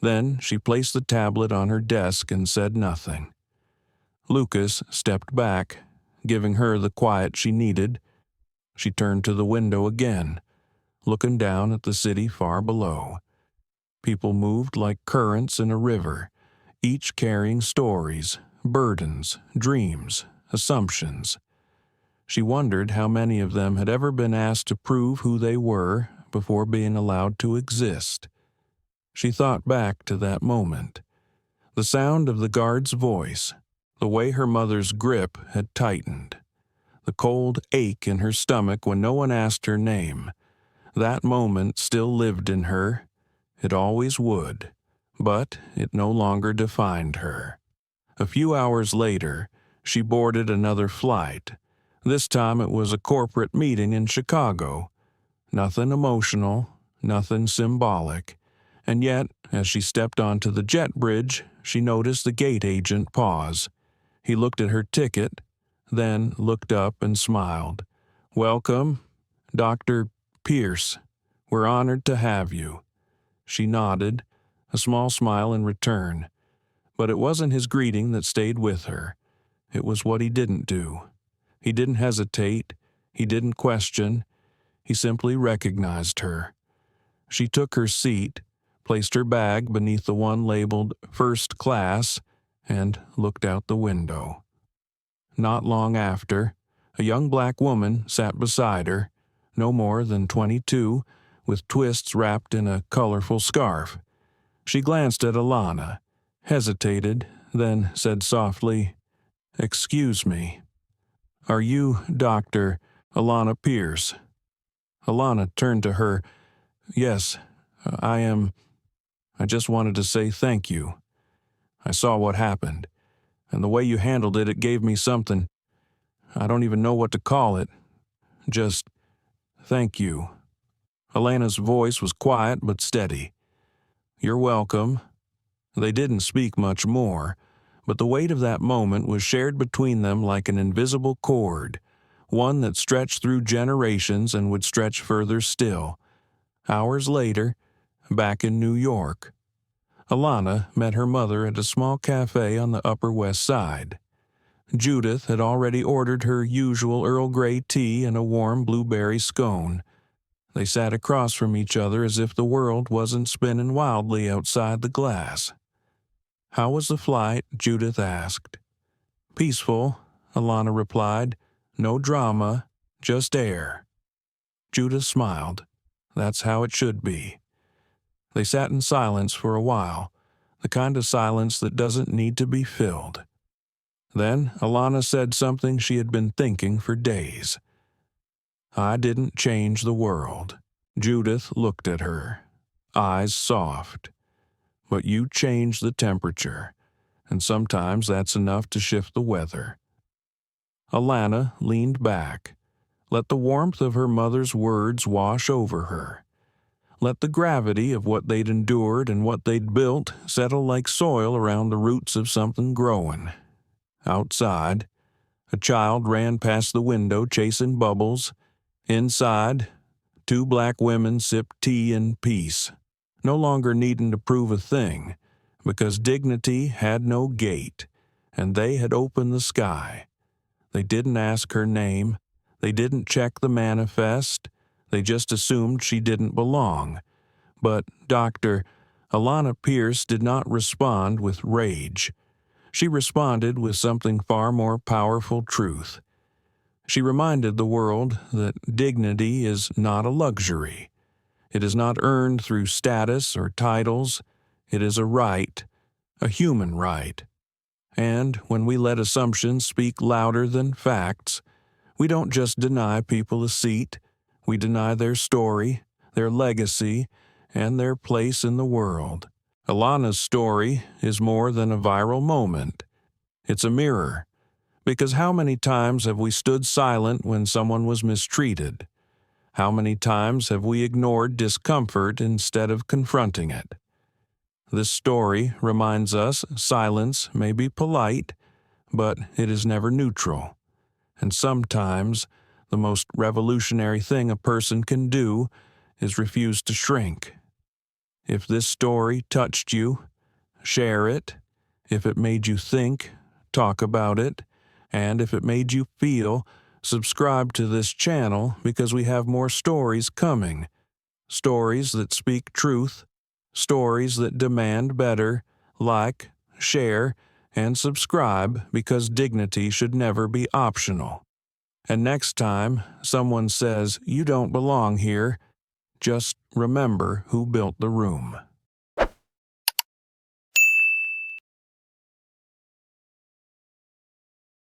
Then she placed the tablet on her desk and said nothing. Lucas stepped back, giving her the quiet she needed. She turned to the window again, looking down at the city far below. People moved like currents in a river, each carrying stories, burdens, dreams, assumptions. She wondered how many of them had ever been asked to prove who they were before being allowed to exist. She thought back to that moment. The sound of the guard's voice, the way her mother's grip had tightened, the cold ache in her stomach when no one asked her name. That moment still lived in her. It always would, but it no longer defined her. A few hours later, she boarded another flight. This time it was a corporate meeting in Chicago. Nothing emotional, nothing symbolic. And yet, as she stepped onto the jet bridge, she noticed the gate agent pause. He looked at her ticket, then looked up and smiled. "Welcome, Dr. Pierce. We're honored to have you." She nodded, a small smile in return. But it wasn't his greeting that stayed with her. It was what he didn't do. He didn't hesitate. He didn't question. He simply recognized her. She took her seat, placed her bag beneath the one labeled First Class, and looked out the window. Not long after, a young black woman sat beside her, no more than 22, with twists wrapped in a colorful scarf. She glanced at Alana, hesitated, then said softly, "Excuse me. Are you Dr. Alana Pierce?" Alana turned to her. "Yes, I am. I just wanted to say thank you. I saw what happened, and the way you handled it, it gave me something. I don't even know what to call it. Just thank you." Alana's voice was quiet but steady. "You're welcome." They didn't speak much more, but the weight of that moment was shared between them like an invisible cord, one that stretched through generations and would stretch further still. Hours later, back in New York, Alana met her mother at a small cafe on the Upper West Side. Judith had already ordered her usual Earl Grey tea and a warm blueberry scone. They sat across from each other as if the world wasn't spinning wildly outside the glass. "How was the flight?" Judith asked. "Peaceful," Alana replied. "No drama, just air." Judith smiled. That's how it should be. They sat in silence for a while, the kind of silence that doesn't need to be filled. Then Alana said something she had been thinking for days. "I didn't change the world." Judith looked at her, eyes soft. "But you changed the temperature, and sometimes that's enough to shift the weather." Alana leaned back. Let the warmth of her mother's words wash over her. Let the gravity of what they'd endured and what they'd built settle like soil around the roots of something growing. Outside, a child ran past the window chasing bubbles. Inside, two black women sipped tea in peace, no longer needing to prove a thing, because dignity had no gate, and they had opened the sky. They didn't ask her name. They didn't check the manifest. They just assumed she didn't belong. But Dr. Alana Pierce did not respond with rage. She responded with something far more powerful truth. She reminded the world that dignity is not a luxury. It is not earned through status or titles. It is a right, a human right. And when we let assumptions speak louder than facts, we don't just deny people a seat, we deny their story, their legacy, and their place in the world. Alana's story is more than a viral moment. It's a mirror. Because how many times have we stood silent when someone was mistreated? How many times have we ignored discomfort instead of confronting it? This story reminds us silence may be polite, but it is never neutral. And sometimes the most revolutionary thing a person can do is refuse to shrink. If this story touched you, share it. If it made you think, talk about it. And if it made you feel, subscribe to this channel because we have more stories coming. Stories that speak truth, stories that demand better. Like, share, and subscribe because dignity should never be optional. And next time someone says you don't belong here, just remember who built the room.